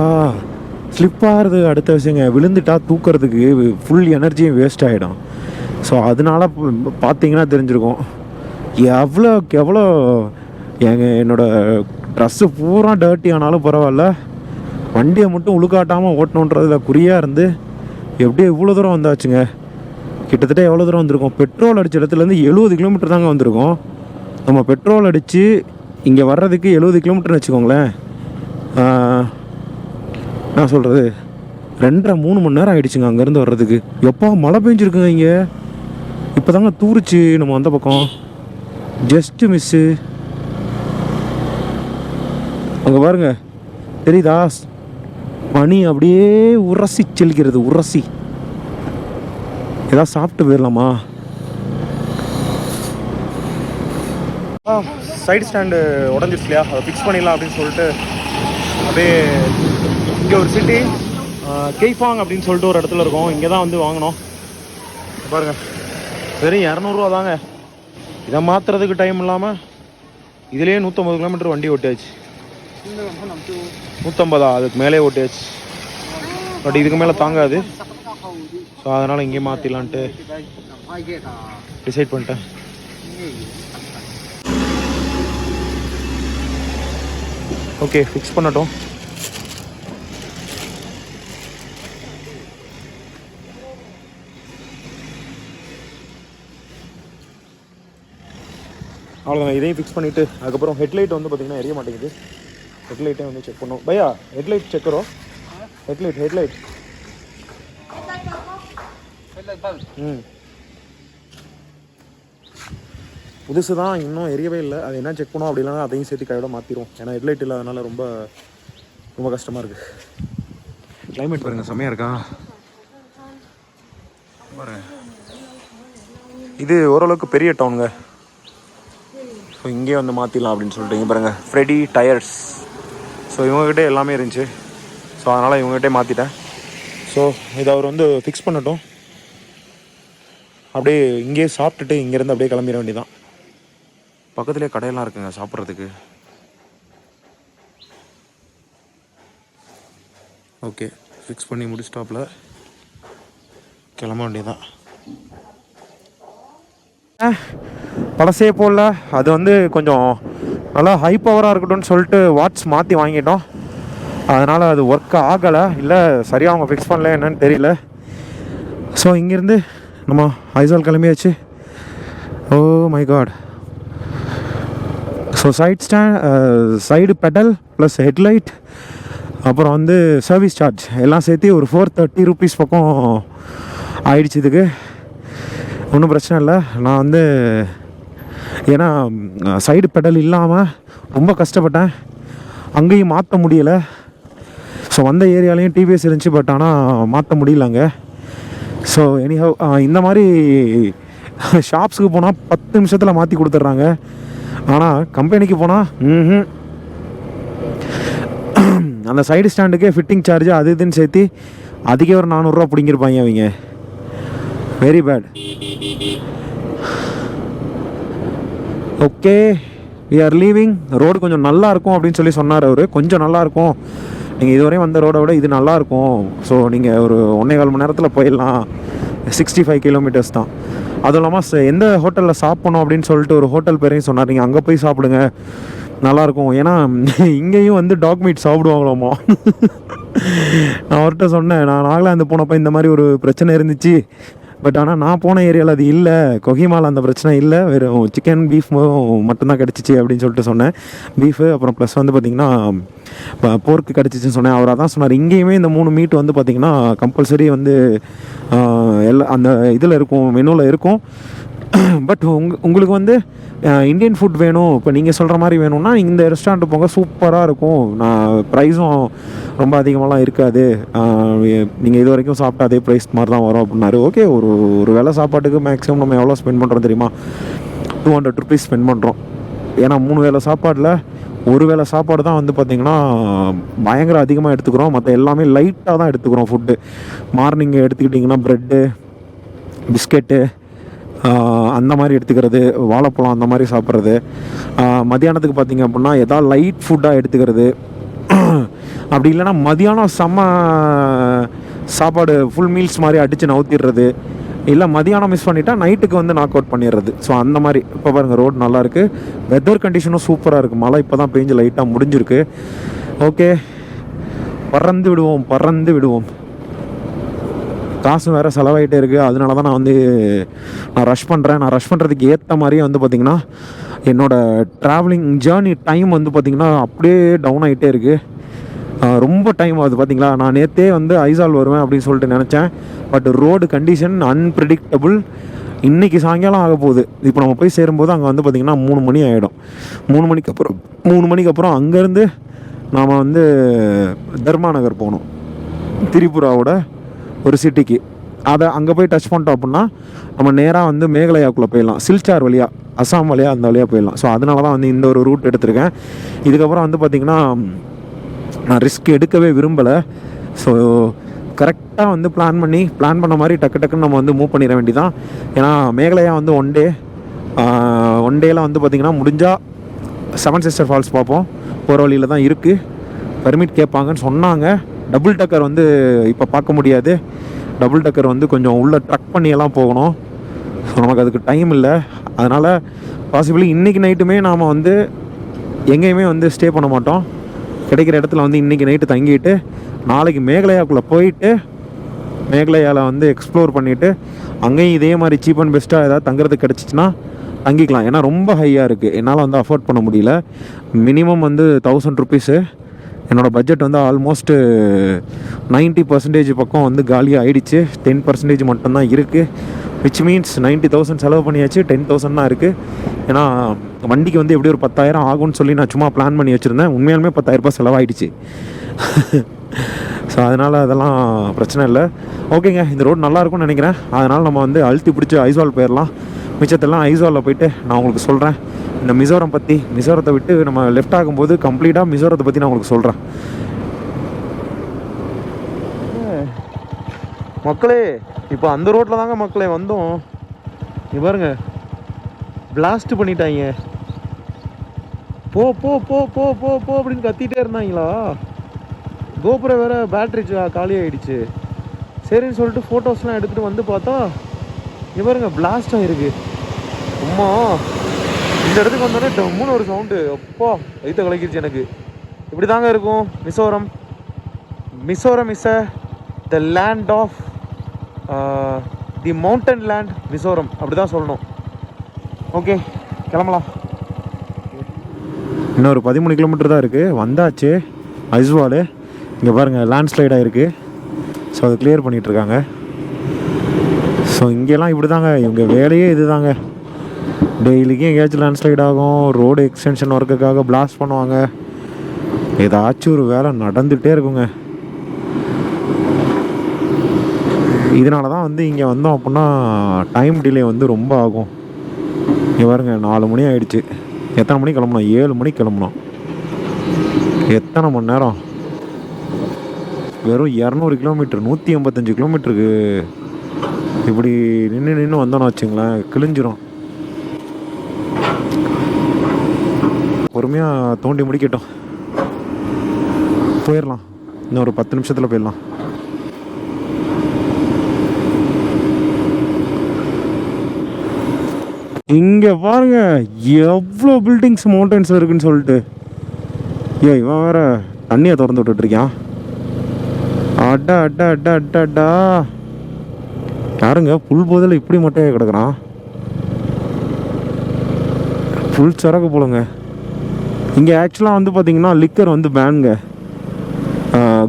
ஸ்லிப் ஆகிறது அடுத்த விஷயங்க. விழுந்துட்டா தூக்கிறதுக்கு ஃபுல் எனர்ஜியும் வேஸ்ட் ஆகிடும். ஸோ அதனால பார்த்தீங்கன்னா தெரிஞ்சிருக்கும் எவ்வளோக்கு எவ்வளோ என்னோடய ட்ரெஸ்ஸு பூரா டர்ட்டி ஆனாலும் பரவாயில்ல, வண்டியை மட்டும் உழுக்காட்டாமல் ஓட்டணுன்றதில் குறியாக இருந்து எப்படியோ இவ்வளோ தூரம் வந்தாச்சுங்க. கிட்டத்தட்ட எவ்வளோ தூரம் வந்திருக்கோம், பெட்ரோல் அடித்த இடத்துலேருந்து 70 கிலோமீட்டர் தாங்க வந்திருக்கோம். நம்ம பெட்ரோல் அடித்து இங்கே வர்றதுக்கு 70 கிலோமீட்டர்னு வச்சுக்கோங்களேன். நான் சொல்கிறது 2.5-3 மணி நேரம் ஆகிடுச்சுங்க அங்கேருந்து வர்றதுக்கு. எப்போ மழை பெஞ்சிருக்குங்க இங்கே, இப்போ தாங்க தூரிச்சு நம்ம வந்த பக்கம். Just miss. அங்கே பாருங்க தெரியுதா, பனி அப்படியே உரசி செல்கிறது, உரசி. ஏதாவது சாப்பிட்டு போயிடலாமா? சைடு ஸ்டாண்டு உடஞ்சிருச்சு இல்லையா, அதை ஃபிக்ஸ் பண்ணிடலாம் அப்படின்னு சொல்லிட்டு அப்படியே இங்கே ஒரு சிட்டி கெய்ஃபாங் அப்படின்னு சொல்லிட்டு ஒரு இடத்துல இருக்கோம். இங்கே தான் வந்து வாங்கினோம். பாருங்க வெறும் 200 ரூபா தாங்க. இதை மாற்றுறதுக்கு டைம் இல்லாமல் இதுலேயே 150 கிலோமீட்டர் வண்டி ஓட்டியாச்சு. 150 அதுக்கு மேலே ஓட்டியாச்சு. பட் இதுக்கு மேலே தாங்காது. ஸோ அதனால் இங்கே மாற்றிடலான்ட்டு டிசைட் பண்ணிட்டேன். ஓகே, ஃபிக்ஸ் பண்ணட்டும். அவ்வளோதான், இதையும் ஃபிக்ஸ் பண்ணிவிட்டு அதுக்கப்புறம் ஹெட்லைட் வந்து பார்த்திங்கன்னா எரிய மாட்டேங்குது. ஹெட்லைட்டே வந்து செக் பண்ணோம். பையா ஹெட்லைட் செக் கரோ. ஹெட்லைட் புதுசு தான், இன்னும் எரியவே இல்லை. அது என்ன செக் பண்ணோம், அப்படி இல்லைனா அதையும் சேர்த்து கையோட மாற்றிடுவோம். ஏன்னா ஹெட்லைட் இல்லாதனால ரொம்ப ரொம்ப கஷ்டமாக இருக்குது. கிளைமேட் பாருங்கள் செம்மையாக இருக்கா பாருங்க. இது ஓரளவுக்கு பெரிய டவுனுங்க. ஸோ இங்கே வந்து மாற்றிடலாம் அப்படின்னு சொல்லிட்டு இங்கே பாருங்கள் ஃப்ரெடி டயர்ஸ். ஸோ இவங்ககிட்ட எல்லாமே இருந்துச்சு. ஸோ அதனால் இவங்ககிட்டே மாற்றிட்டேன். ஸோ இதை அவர் வந்து ஃபிக்ஸ் பண்ணட்டும். அப்படியே இங்கேயே சாப்பிட்டுட்டு இங்கேருந்து அப்படியே கிளம்பிட வேண்டியதான். பக்கத்துலேயே கடையெல்லாம் இருக்குங்க சாப்பிட்றதுக்கு. ஓகே, ஃபிக்ஸ் பண்ணி முடிச்சிட்டாப்பில் கிளம்ப வேண்டியதான். பழசே போடல, அது வந்து கொஞ்சம் நல்லா ஹை பவராக இருக்கட்டும்னு சொல்லிட்டு வாட்ஸ் மாற்றி வாங்கிட்டோம். அதனால் அது ஒர்க் ஆகலை, இல்லை சரியாக அவங்க ஃபிக்ஸ் பண்ணல என்னன்னு தெரியல. ஸோ இங்கேருந்து நம்ம ஐசால் கிளம்பியாச்சு. Oh my god. So side pedal plus headlight, அப்புறம் வந்து சர்வீஸ் சார்ஜ் எல்லாம் சேர்த்து ஒரு 430 ருபீஸ் பக்கம் ஆயிடுச்சு. இதுக்கு ஒன்றும் பிரச்சனை இல்லை. நான் வந்து ஏன்னா சைடு பெடல் இல்லாமல் ரொம்ப கஷ்டப்பட்டேன், அங்கேயும் மாற்ற முடியலை. ஸோ வந்த ஏரியாலையும் டிவிஎஸ் இருந்துச்சு, பட் ஆனால் மாற்ற முடியலங்க. ஸோ எனிஹவ் இந்த மாதிரி ஷாப்ஸுக்கு போனால் 10 நிமிஷத்தில் மாற்றி கொடுத்துட்றாங்க. ஆனால் கம்பெனிக்கு போனால் அந்த சைடு ஸ்டாண்டுக்கே ஃபிட்டிங் சார்ஜ் அது இதுன்னு சேர்த்து அதுக்கே ஒரு 400 ரூபா பிடிங்கிருப்பாங்க அவங்க. Very bad. Okay, we are leaving. Road கொஞ்சம் நல்லா இருக்கும் அப்படின்னு சொல்லி சொன்னார் அவர். கொஞ்சம் நல்லா இருக்கும், நீங்கள் இதுவரையும் வந்த ரோடை விட இது நல்லாயிருக்கும். ஸோ நீங்கள் ஒரு 1.25 மணி நேரத்தில் போயிடலாம். 65 கிலோமீட்டர்ஸ் தான். அதுவும் இல்லாமல் எந்த ஹோட்டலில் சாப்பிடணும் அப்படின்னு சொல்லிட்டு ஒரு ஹோட்டல் பேரையும் சொன்னார். நீங்கள் அங்கே போய் சாப்பிடுங்க, நல்லாயிருக்கும். ஏன்னா இங்கேயும் வந்து டாக் மீட் சாப்பிடுவாங்களாமா. நான் அவர்கிட்ட சொன்னேன், நான் நாகாலாந்து போனப்போ இந்த மாதிரி ஒரு பிரச்சனை இருந்துச்சு. பட் ஆனால் நான் போன ஏரியாவில் அது இல்லை, கொஹிமாவில் அந்த பிரச்சனை இல்லை, வெறும் சிக்கன் பீஃப் மட்டும்தான் கிடச்சிச்சு அப்படின்னு சொல்லிட்டு சொன்னேன். பீஃபு அப்புறம் ப்ளஸ் வந்து பார்த்திங்கன்னா போர்க்கு கிடச்சிச்சின்னு சொன்னேன். அவர் அதான் சொன்னார், இங்கேயுமே இந்த 3 மீட் வந்து பார்த்திங்கன்னா கம்பல்சரி வந்து எல்லாம் அந்த இதில் இருக்கும், மெனுவில் இருக்கும். பட் உங்களுக்கு வந்து இந்தியன் ஃபுட் வேணும், இப்போ நீங்கள் சொல்கிற மாதிரி வேணும்னா இந்த ரெஸ்டாரண்ட்டு போங்க, சூப்பராக இருக்கும். ப்ரைஸும் ரொம்ப அதிகமாகலாம் இருக்காது, நீங்கள் இது வரைக்கும் சாப்பிட்டா அதே ப்ரைஸ் மாதிரி தான் வரும் அப்படின்னாரு. ஓகே, ஒரு வேளை சாப்பாட்டுக்கு மேக்ஸிமம் நம்ம எவ்வளோ ஸ்பெண்ட் பண்ணுறோம் தெரியுமா? 200 ருபீஸ் ஸ்பெண்ட் பண்ணுறோம். ஏன்னா 3 வேளை சாப்பாடில் ஒரு வேளை சாப்பாடு தான் வந்து பார்த்திங்கன்னா பயங்கர அதிகமாக எடுத்துக்கிறோம். மற்ற எல்லாமே லைட்டாக தான் எடுத்துக்கிறோம் ஃபுட்டு. மார்னிங் எடுத்துக்கிட்டிங்கன்னா ப்ரெட்டு, பிஸ்கெட்டு அந்த மாதிரி எடுத்துக்கிறது, வாழைப்பழம் அந்த மாதிரி சாப்பிட்றது. மத்தியானத்துக்கு பார்த்திங்க அப்படின்னா எதாவது லைட் ஃபுட்டாக எடுத்துக்கிறது. அப்படி இல்லைன்னா மதியானம் செம்ம சாப்பாடு ஃபுல் மீல்ஸ் மாதிரி அடித்து நவுத்திடுறது. இல்லை மதியானம் மிஸ் பண்ணிட்டா நைட்டுக்கு வந்து நாக் அவுட் பண்ணிடுறது. ஸோ அந்த மாதிரி. இப்போ பாருங்கள், ரோடு நல்லாயிருக்கு, வெதர் கண்டிஷனும் சூப்பராக இருக்குது. மழை இப்போ தான் பெஞ்சு லைட்டாக முடிஞ்சிருக்கு. ஓகே, பறந்து விடுவோம். காசும் வேறு செலவாகிட்டே இருக்குது. அதனால தான் நான் ரஷ் பண்ணுறேன். நான் ரஷ் பண்ணுறதுக்கு ஏற்ற மாதிரியே வந்து பார்த்திங்கன்னா என்னோடய ட்ராவலிங் ஜேர்னி டைம் வந்து பார்த்திங்கன்னா அப்படியே டவுன் ஆகிட்டே இருக்குது. ரொம்ப டைம் ஆகுது பார்த்திங்களா. நான் நேற்றே வந்து ஐசால் வருவேன் அப்படின்னு சொல்லிட்டு நினச்சேன். But road condition unpredictable. இன்றைக்கி சாயங்காலம் ஆக போகுது. இப்போ நம்ம போய் சேரும்போது அங்கே வந்து பார்த்திங்கன்னா 3 மணி ஆகிடும். 3 மணிக்கு அப்புறம் அங்கேருந்து நாம் வந்து தர்மா நகர் போகணும், திரிபுராவோட ஒரு சிட்டிக்கு. அதை அங்கே போய் டச் பண்ணிட்டோம் அப்படின்னா நம்ம நேராக வந்து மேகாலயாக்குள்ளே போயிடலாம். சில்சார் வழியாக, அஸ்ஸாம் வழியாக, அந்த வழியாக போயிடலாம். ஸோ அதனால தான் வந்து இந்த ஒரு ரூட் எடுத்திருக்கேன். இதுக்கப்புறம் வந்து பார்த்திங்கன்னா நான் ரிஸ்க் எடுக்கவே விரும்பலை. ஸோ கரெக்டாக வந்து பிளான் பண்ண மாதிரி டக்குன்னு நம்ம வந்து மூவ் பண்ணிட வேண்டியதான். ஏன்னா மேகாலயா வந்து ஒன் டேயில் வந்து பார்த்திங்கன்னா முடிஞ்சால் 7 சிஸ்டர் ஃபால்ஸ் பார்ப்போம். போகிற வழியில் தான் இருக்குது. பெர்மிட் கேட்பாங்கன்னு சொன்னாங்க. டபுள் டக்கர் வந்து இப்போ பார்க்க முடியாது. டபுள் டக்கர் வந்து கொஞ்சம் உள்ளே ட்ரக் பண்ணியெல்லாம் போகணும். ஸோ நமக்கு அதுக்கு டைம் இல்லை. அதனால் பாசிபிளி இன்றைக்கி நைட்டுமே நாம் வந்து எங்கேயுமே வந்து ஸ்டே பண்ண மாட்டோம். கிடைக்கிற இடத்துல வந்து இன்றைக்கி நைட்டு தங்கிட்டு நாளைக்கு மேகாலயாக்குள்ளே போயிட்டு மேகாலயாவில் வந்து எக்ஸ்ப்ளோர் பண்ணிவிட்டு அங்கேயும் இதே மாதிரி சீப் அண்ட் பெஸ்ட்டாக ஏதாவது தங்குறதுக்கு கிடச்சிச்சின்னா தங்கிக்கலாம். ஏன்னா ரொம்ப ஹையாக இருக்குது, என்னால் வந்து அஃபோர்ட் பண்ண முடியல. மினிமம் வந்து 1000 ருபீஸு. என்னோடய பட்ஜெட் வந்து ஆல்மோஸ்ட்டு 90% பக்கம் வந்து காலியாக ஆகிடுச்சு. 10% மட்டும்தான் இருக்குது. விச் மீன்ஸ் 90,000 செலவு பண்ணியாச்சு, 10,000 தான் இருக்குது. ஏன்னா வண்டிக்கு வந்து எப்படி ஒரு 10,000 ஆகும்னு சொல்லி நான் சும்மா பிளான் பண்ணி வச்சுருந்தேன். உண்மையாலுமே 10,000 ரூபாய் செலவாயிடுச்சு. ஸோ அதனால் அதெல்லாம் பிரச்சனை இல்லை. ஓகேங்க, இந்த ரோடு நல்லாயிருக்கும்னு நினைக்கிறேன். அதனால் நம்ம வந்து அழுத்தி பிடிச்சி ஐசால் போயிடலாம். மிச்சத்தெல்லாம் ஐசாலில் போயிட்டு நான் உங்களுக்கு சொல்கிறேன். இந்த மிசோரத்தை விட்டு நம்ம லெஃப்ட் ஆகும்போது கம்ப்ளீட்டாக மிசோரத்தை பற்றி நான் உங்களுக்கு சொல்கிறேன். மக்களே, இப்போ அந்த ரோட்டில் தாங்க மக்களே வந்தோம். இங்கே பாருங்க, பிளாஸ்ட் பண்ணிட்டாங்க. போ போ போ போ போ போ அப்படின்னு கத்திட்டே இருந்தாங்களா. கோபுரம் வேறு பேட்ரி காலி ஆகிடுச்சு. சரின்னு சொல்லிட்டு ஃபோட்டோஸ்லாம் எடுத்துகிட்டு வந்து பார்த்தா இங்கே பாருங்க பிளாஸ்ட் ஆகிருக்கு. அம்மா, இந்த இடத்துக்கு வந்தோடனே டம்முன்னு ஒரு சவுண்டு. அப்பா, வயிற்ற கலக்கிடுச்சு எனக்கு. இப்படி தாங்க இருக்கும் Mizoram is the land of the mountain land Mizoram, அப்படி தான் சொல்லணும். ஓகே, கிளம்பலாம். இன்னும் ஒரு 13 கிலோமீட்டர் தான் இருக்குது. வந்தாச்சு ஐஸ்வால். இங்கே பாருங்கள், லேண்ட்ஸ்லைட் ஆகிருக்கு. ஸோ அது கிளியர் பண்ணிகிட்ருக்காங்க. ஸோ இங்கெல்லாம் இப்படி தாங்க, இவங்க வேலையே இது தாங்க. டெய்லிக்கும் எங்கேயாச்சும் லேண்ட்ஸ்லைட் ஆகும், ரோடு எக்ஸ்டென்ஷன் ஒர்க்குக்காக பிளாஸ்ட் பண்ணுவாங்க, ஏதாச்சும் ஒரு வேலை நடந்துகிட்டே இருக்குங்க. இதனால தான் வந்து இங்கே வந்தோம் அப்படின்னா டைம் டிலே வந்து ரொம்ப ஆகும். இங்கே பாருங்க, 4 மணி ஆகிடுச்சு. எத்தனை மணிக்கு கிளம்பணும்? 7 மணிக்கு கிளம்பணும். எத்தனை மணி நேரம்? வெறும் 200 கிலோமீட்டர், 185 கிலோமீட்டருக்கு இப்படி நின்று வந்தோன்னு வச்சுங்களேன், கிழிஞ்சிரும். பொறுமையாக தோண்டி முடிக்கட்டும், போயிடலாம். இன்னும் ஒரு 10 நிமிஷத்தில் போயிடலாம். இங்கே பாருங்க எவ்வளோ பில்டிங்ஸ் மவுண்டன்ஸ் இருக்குன்னு சொல்லிட்டு. இவன் வேற தண்ணியை திறந்து விட்டுட்ருக்கான். அட்டா அட்டா அட்டா அட்டா அட்டா. யாருங்க புல் போதில் இப்படி மொட்டையாக கிடக்குறான்? ஃபுல் சரக்கு போலுங்க. இங்கே ஆக்சுவலாக வந்து பார்த்திங்கன்னா லிக்கர் வந்து பேனுங்க,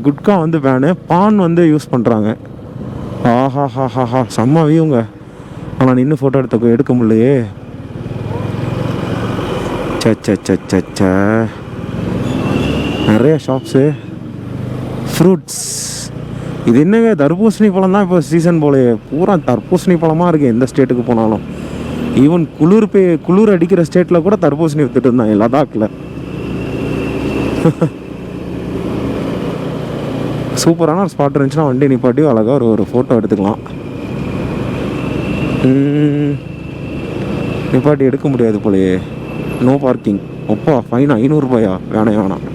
குட்கா வந்து பேனு, பான் வந்து யூஸ் பண்ணுறாங்க. ஆஹா ஹா ஹா ஹா, செம்ம வியூங்க. ஆனால் நின்று ஃபோட்டோ எடுக்க முடியலையே. ச நிறைய ஷாப்ஸு, ஃப்ரூட்ஸ். இது என்னங்க தர்பூசணி பழம் தான் இப்போ சீசன் போலையே, பூரா தர்பூசணி பழமாக இருக்குது எந்த ஸ்டேட்டுக்கு போனாலும். ஈவன் குளிர் அடிக்கிற ஸ்டேட்டில் கூட தர்பூசணி விற்றுட்டு இருந்தாங்க லடாக்கில். சூப்பரான ஒரு ஸ்பாட் இருந்துச்சுன்னா வண்டி நிப்பாட்டி அழகாக ஒரு ஃபோட்டோ எடுத்துக்கலாம். நிப்பாட்டி எடுக்க முடியாது போலையே, நோ பார்க்கிங். அப்பா ஃபைனா 500 ரூபாயா? வேணாம்.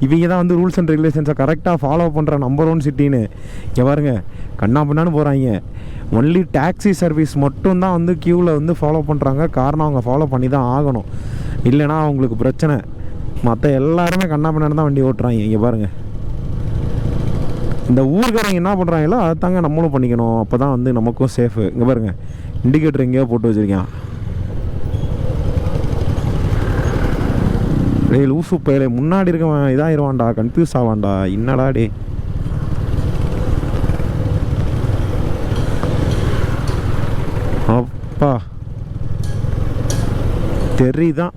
இவங்க தான் வந்து ரூல்ஸ் அண்ட் ரெகுலேஷன்ஸை கரெக்டாக ஃபாலோ பண்ணுற நம்பர் 1 சிட்டின்னு. இங்கே பாருங்க கண்ணா பின்னான்னு போகிறாங்க. ஒன்லி டாக்ஸி சர்வீஸ் மட்டும்தான் வந்து க்யூவில் வந்து ஃபாலோ பண்ணுறாங்க. காரணம் அவங்க ஃபாலோ பண்ணி தான் ஆகணும், இல்லைனா அவங்களுக்கு பிரச்சனை. மற்ற எல்லாருமே கண்ணா பின்னான்னு தான் வண்டி ஓட்டுறாங்க. இங்கே பாருங்கள், இந்த ஊருக்காரங்க என்ன பண்ணுறாங்களோ அதை தாங்க நம்மளும் பண்ணிக்கணும், அப்போ தான் வந்து நமக்கும் சேஃபு. இங்கே பாருங்கள் இண்டிகேட்டர் எங்கேயோ போட்டு வச்சுருக்கேன். டே லூசு பையலே, முன்னாடி இருக்கவன் இதாகிடுவான்டா, கன்ஃபியூஸ் ஆவான்டா. என்னடா டே, அப்பா தெரியுதான்.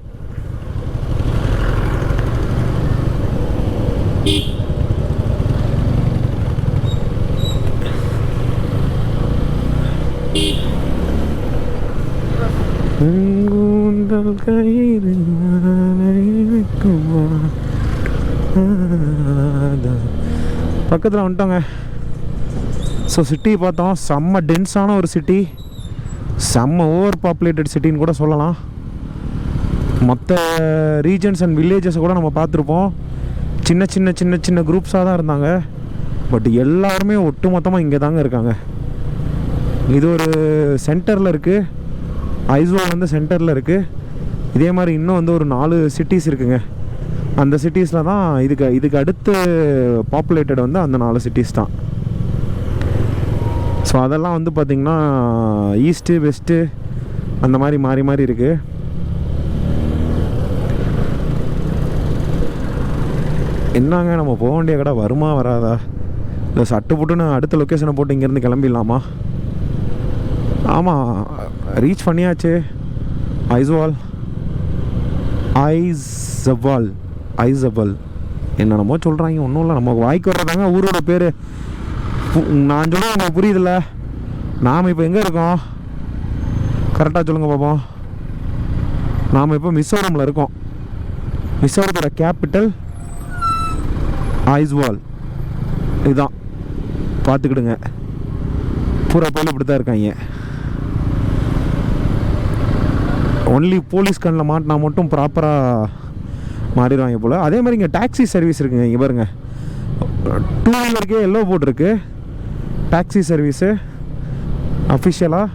பக்கத்தில் வந்துட்டோங்க. ஸோ சிட்டி பார்த்தோம், செம்ம டென்ஸான ஒரு சிட்டி, செம்ம ஓவர் பாப்புலேட்டட் சிட்டின்னு கூட சொல்லலாம். மற்ற ரீஜன்ஸ் அண்ட் வில்லேஜஸை கூட நம்ம பார்த்துருப்போம், சின்ன சின்ன சின்ன சின்ன குரூப்ஸாக தான் இருந்தாங்க. பட் எல்லாருமே ஒட்டு மொத்தமாக இங்கே தாங்க இருக்காங்க. இது ஒரு சென்டரில் இருக்குது, ஐஸ்வால் வந்து சென்டரில் இருக்குது. இதே மாதிரி இன்னும் வந்து ஒரு 4 சிட்டிஸ் இருக்குங்க. அந்த சிட்டிஸில் தான் இதுக்கு அடுத்து பாப்புலேட்டட் வந்து அந்த 4 சிட்டிஸ் தான். ஸோ அதெல்லாம் வந்து பார்த்திங்கன்னா ஈஸ்ட்டு வெஸ்ட்டு அந்த மாதிரி மாறி மாறி இருக்குது. என்னங்க நம்ம போக வேண்டிய கடை வருமா வராதா, இல்லை சட்டு புட்டுன்னு அடுத்த லொக்கேஷனை போட்டு இங்கேருந்து கிளம்பிடலாமா? ஆமாம், ரீச் பண்ணியாச்சு. ஐசபால் என்னென்னமோ சொல்கிறாங்க, ஒன்றும் இல்லை, நமக்கு வாய்க்கு வர்றதாங்க ஊரோட பேர். நான் சொல்ல உங்களுக்கு புரியுதில்ல. நாம் இப்போ எங்கே இருக்கோம் கரெக்டாக சொல்லுங்கள் பார்ப்போம். நாம் இப்போ மிசோரமில் இருக்கோம். மிசோரத்தோட கேபிட்டல் ஐஸ்வால். இதுதான் பார்த்துக்கிடுங்க, பூரா பேர் இப்படி தான் இருக்காங்க. ஒன்லி போலீஸ் கண்ணில் மாட்டினா மட்டும் ப்ராப்பராக மாறிடுவாங்க போல். அதே மாதிரி இங்கே டாக்ஸி சர்வீஸ் இருக்குங்க. இங்கே பாருங்கள், 2 வீலருக்கே எல்லோ போர்டு டாக்ஸி சர்வீஸு. அஃபிஷியலாக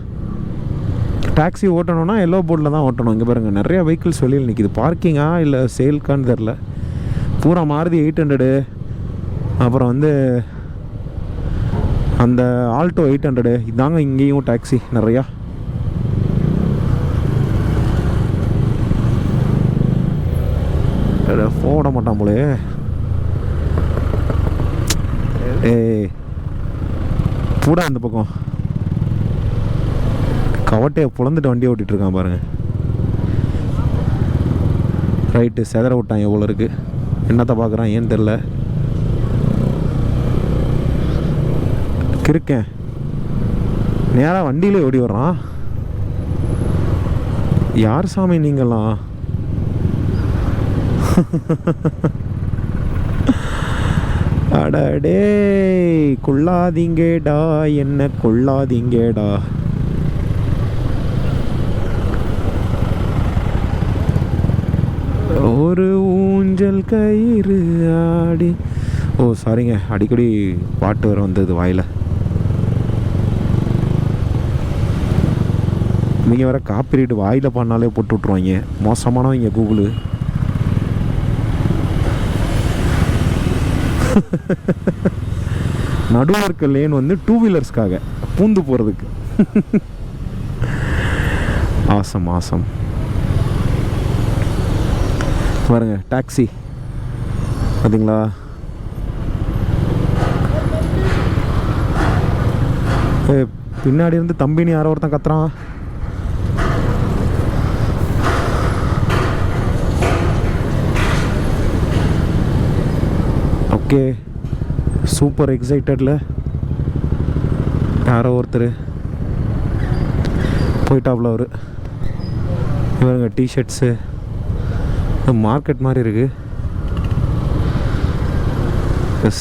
டாக்ஸி ஓட்டணும்னா எல்லோ போர்டில் தான் ஓட்டணும். இங்கே பாருங்கள் நிறையா வெஹிக்கிள்ஸ் வெளியில் நிற்கிது. பார்க்கிங்கா இல்லை சேல்கான்னு தெரில. பூரா மாருதி 800, அப்புறம் வந்து அந்த ஆல்டோ 800. இதாங்க இங்கேயும் டாக்ஸி நிறையா. போட மாட்டான் போலே. பூடா அந்த பக்கம் கவட்டையை புலந்துட்டு வண்டியை ஓட்டிகிட்ருக்கான் பாருங்க. ரைட்டு செதற விட்டான் எவ்வளோ இருக்குது. என்னத்தை பார்க்குறான் ஏன்னு தெரில. கிறுக்கேன் நேராக வண்டியிலே ஓடி வர்றான். யார் சாமி நீங்களாம்? அடடே கொள்ளாதீங்கடா, என்ன கொள்ளாதீங்கடா. ஒரு ஊஞ்சல் கயிறு ஆடி. ஓ சாரிங்க, அடிக்கடி பாட்டு வர வந்தது வாயில். நீங்கள் வேறு காப்பிரைட் வாயில் பண்ணாலே போட்டு விட்ருவாங்க, மோசமானவங்க கூகுளு. நடுவில் இருக்க லேன் வந்து 2 வீலர்ஸ்க்காக பூந்து போகிறதுக்கு. Awesome awesome. பாருங்க டாக்ஸி பார்த்தீங்களா? பின்னாடி இருந்து தம்பின்னு யாரோ ஒருத்தன் கத்துறான். ஓகே, சூப்பர் எக்ஸைட்டடில் யாரோ ஒருத்தர் போயிட்டாப்ல. அவர் இவருங்க டிஷர்ட்ஸு மார்க்கெட் மாதிரி இருக்குது.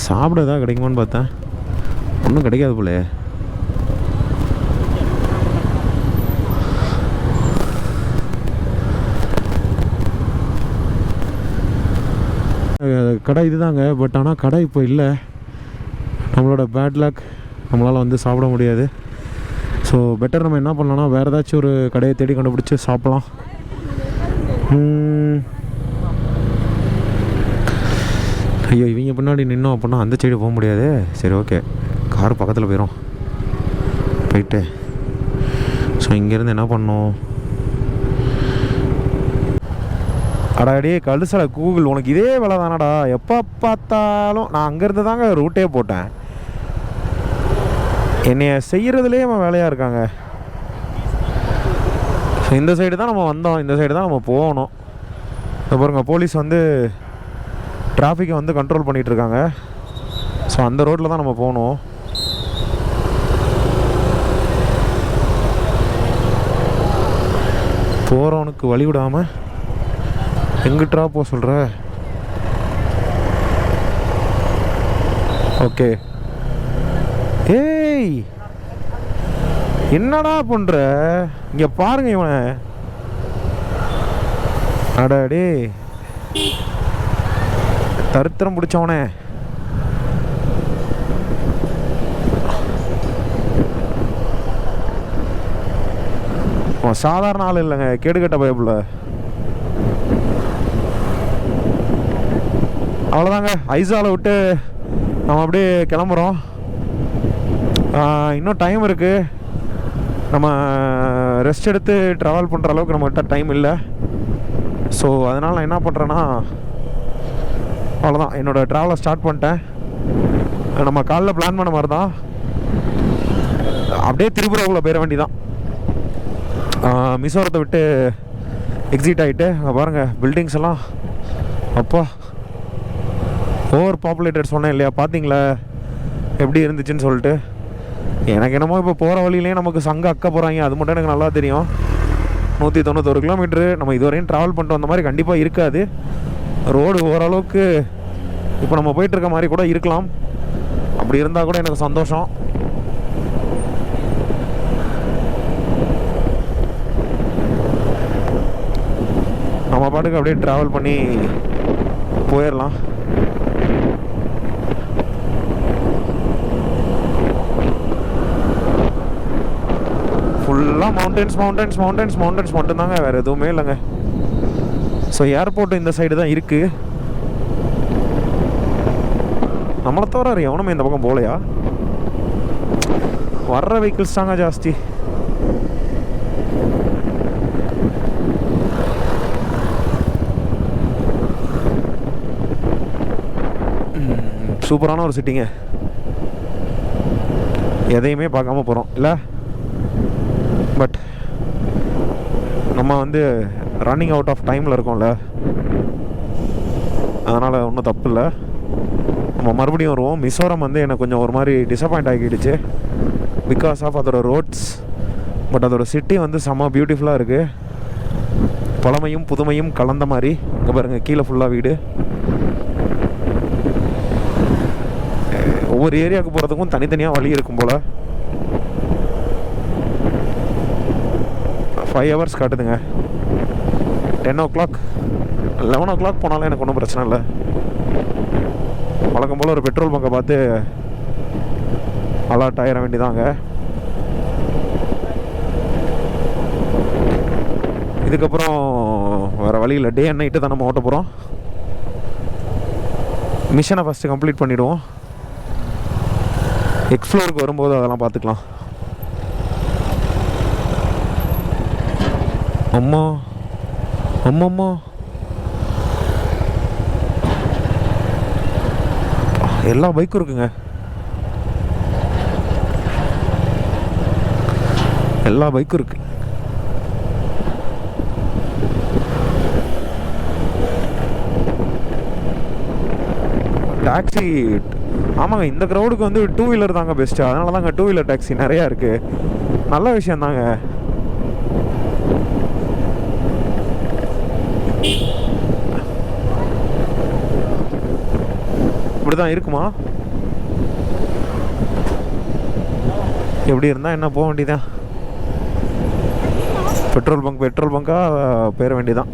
சாப்பிட ஏதாவது கிடைக்குமான்னு பார்த்தேன், ஒன்றும் கிடைக்காது போல. கடை இதுதாங்க, பட் ஆனால் கடை இப்போ இல்லை. நம்மளோட பேட் லக், நம்மளால் வந்து சாப்பிட முடியாது. ஸோ பெட்டர் நம்ம என்ன பண்ணலாம்னா வேறு ஏதாச்சும் ஒரு கடையை தேடி கண்டுபிடிச்சி சாப்பிட்லாம். ஐயோ, இவங்க பின்னாடி நின்னோம் அப்படின்னா அந்த சைடு போக முடியாது. சரி ஓகே, கார் பக்கத்தில் போயிடும். போயிட்டு ஸோ இங்கேருந்து என்ன பண்ணோம்? அடாடி கழுசலை கூகுள், உனக்கு இதே வேலை தானடா, எப்போ பார்த்தாலும். நான் அங்கேருந்து தாங்க ரூட்டே போட்டேன், என்னைய செய்கிறதுலேயே நம்ம வேலையாக இருக்காங்க. இந்த சைடு தான் நம்ம வந்தோம், இந்த சைடு தான் நம்ம போகணும். இப்போ பாருங்க, போலீஸ் வந்து டிராஃபிக்கை வந்து கண்ட்ரோல் பண்ணிகிட்ருக்காங்க. ஸோ அந்த ரோட்டில் தான் நம்ம போகணும். போகிறவனுக்கு வழி விடாமல் எங்கிட்டா போக சொல்கிற? ஓகே. ஏய், என்னடா பண்ணுற? இங்கே பாருங்க இவனை. அடாடே, தருத்திரம் பிடிச்சவனே. சாதாரண ஆள் இல்லைங்க, கேடுகட்ட பயப்புல. அவ்வளோதாங்க, ஐசாவில் விட்டு நம்ம அப்படியே கிளம்புறோம். இன்னும் டைம் இருக்குது, நம்ம ரெஸ்ட் எடுத்து ட்ராவல் பண்ணுற அளவுக்கு நம்மகிட்ட டைம் இல்லை. ஸோ அதனால் நான் என்ன பண்ணுறேன்னா, அவ்வளோதான், என்னோடய ட்ராவலை ஸ்டார்ட் பண்ணிட்டேன். நம்ம காலைல பிளான் பண்ண மாதிரி தான், அப்படியே திரிபுராவுக்குள்ளே போயிட வேண்டி தான். மிசோரத்தை விட்டு எக்ஸிட் ஆகிட்டு அங்கே பாருங்கள் பில்டிங்ஸ் எல்லாம். அப்பா, ஓவர் பாப்புலேட்டட் சொன்னேன் இல்லையா, பார்த்தீங்களா எப்படி இருந்துச்சுன்னு சொல்லிட்டு. எனக்கு என்னமோ இப்போ போகிற வழியிலேயே நமக்கு சங்க அக்க போகிறாங்க, அது மட்டும் எனக்கு நல்லா தெரியும். 191 கிலோமீட்ரு நம்ம இதுவரையும் ட்ராவல் பண்ணிட்டு வந்த மாதிரி கண்டிப்பாக இருக்காது. ரோடு ஓரளவுக்கு இப்போ நம்ம போயிட்டுருக்க மாதிரி கூட இருக்கலாம். அப்படி இருந்தால் கூட எனக்கு சந்தோஷம். நம்ம பாட்டுக்கு அப்படியே ட்ராவல் பண்ணி போயிடலாம். ஃபுல்லாக மவுண்டன்ஸ் மவுண்டன்ஸ் மவுண்டன்ஸ் மவுண்டன்ஸ் மட்டும்தாங்க, வேறு எதுவுமே இல்லைங்க. ஸோ ஏர்போர்ட் இந்த சைடு தான் இருக்குது. நம்மளை தவிர எவனுமே இந்த பக்கம் போகலையா? வர்ற வெஹிக்கிள்ஸ் தாங்க ஜாஸ்தி. சூப்பரான ஒரு சிட்டிங்க, எதையுமே பார்க்காம போகிறோம் இல்லை. பட் நம்ம வந்து ரன்னிங் அவுட் ஆஃப் டைமில் இருக்கோம்ல, அதனால் ஒன்றும் தப்பு இல்லை. நம்ம மறுபடியும் வருவோம். மிசோரம் வந்து எனக்கு கொஞ்சம் ஒரு மாதிரி டிசப்பாயிண்ட் ஆகிடுச்சு பிகாஸ் ஆஃப் அதோட ரோட்ஸ். பட் அதோட சிட்டி வந்து செம்ம பியூட்டிஃபுல்லாக இருக்குது, பழமையும் புதுமையும் கலந்த மாதிரி. இங்கே பாருங்கள், கீழே ஃபுல்லாக வீடு. ஒவ்வொரு ஏரியாவுக்கு போகிறதுக்கும் தனித்தனியாக வழி இருக்கும் போல். 5 hours காட்டுதுங்க. 10 o'clock 11 o'clock போனாலும் எனக்கு ஒன்றும் பிரச்சனை இல்லை. வழக்கம் போல் ஒரு பெட்ரோல் பங்கை பார்த்து அலர்ட் ஆகிட வேண்டியதாங்க. இதுக்கப்புறம் வேறு வழி இல்லை, டே அண்ட் நைட்டு தான் நம்ம ஓட்ட போகிறோம். மிஷனை ஃபஸ்ட்டு கம்ப்ளீட் பண்ணிவிடுவோம். எக்ஸ்ப்ளோருக்கு வரும்போது அதெல்லாம் பார்த்துக்கலாம். அம்மா அம்மா எல்லா பைக்கும் இருக்குங்க, எல்லா பைக்கும் இருக்கு. டாக்ஸி ஆமாங்க, இந்த க்ரௌடுக்கு வந்து 2 வீலர் தாங்க பெஸ்ட்டு. அதனால தாங்க 2 வீலர் டாக்ஸி நிறையா இருக்குது. நல்ல விஷயம் தாங்க. இப்படி தான் இருக்குமா? எப்படி இருந்தால் என்ன, போக வேண்டியதான். பெட்ரோல் பங்காக பேர வேண்டியதான்.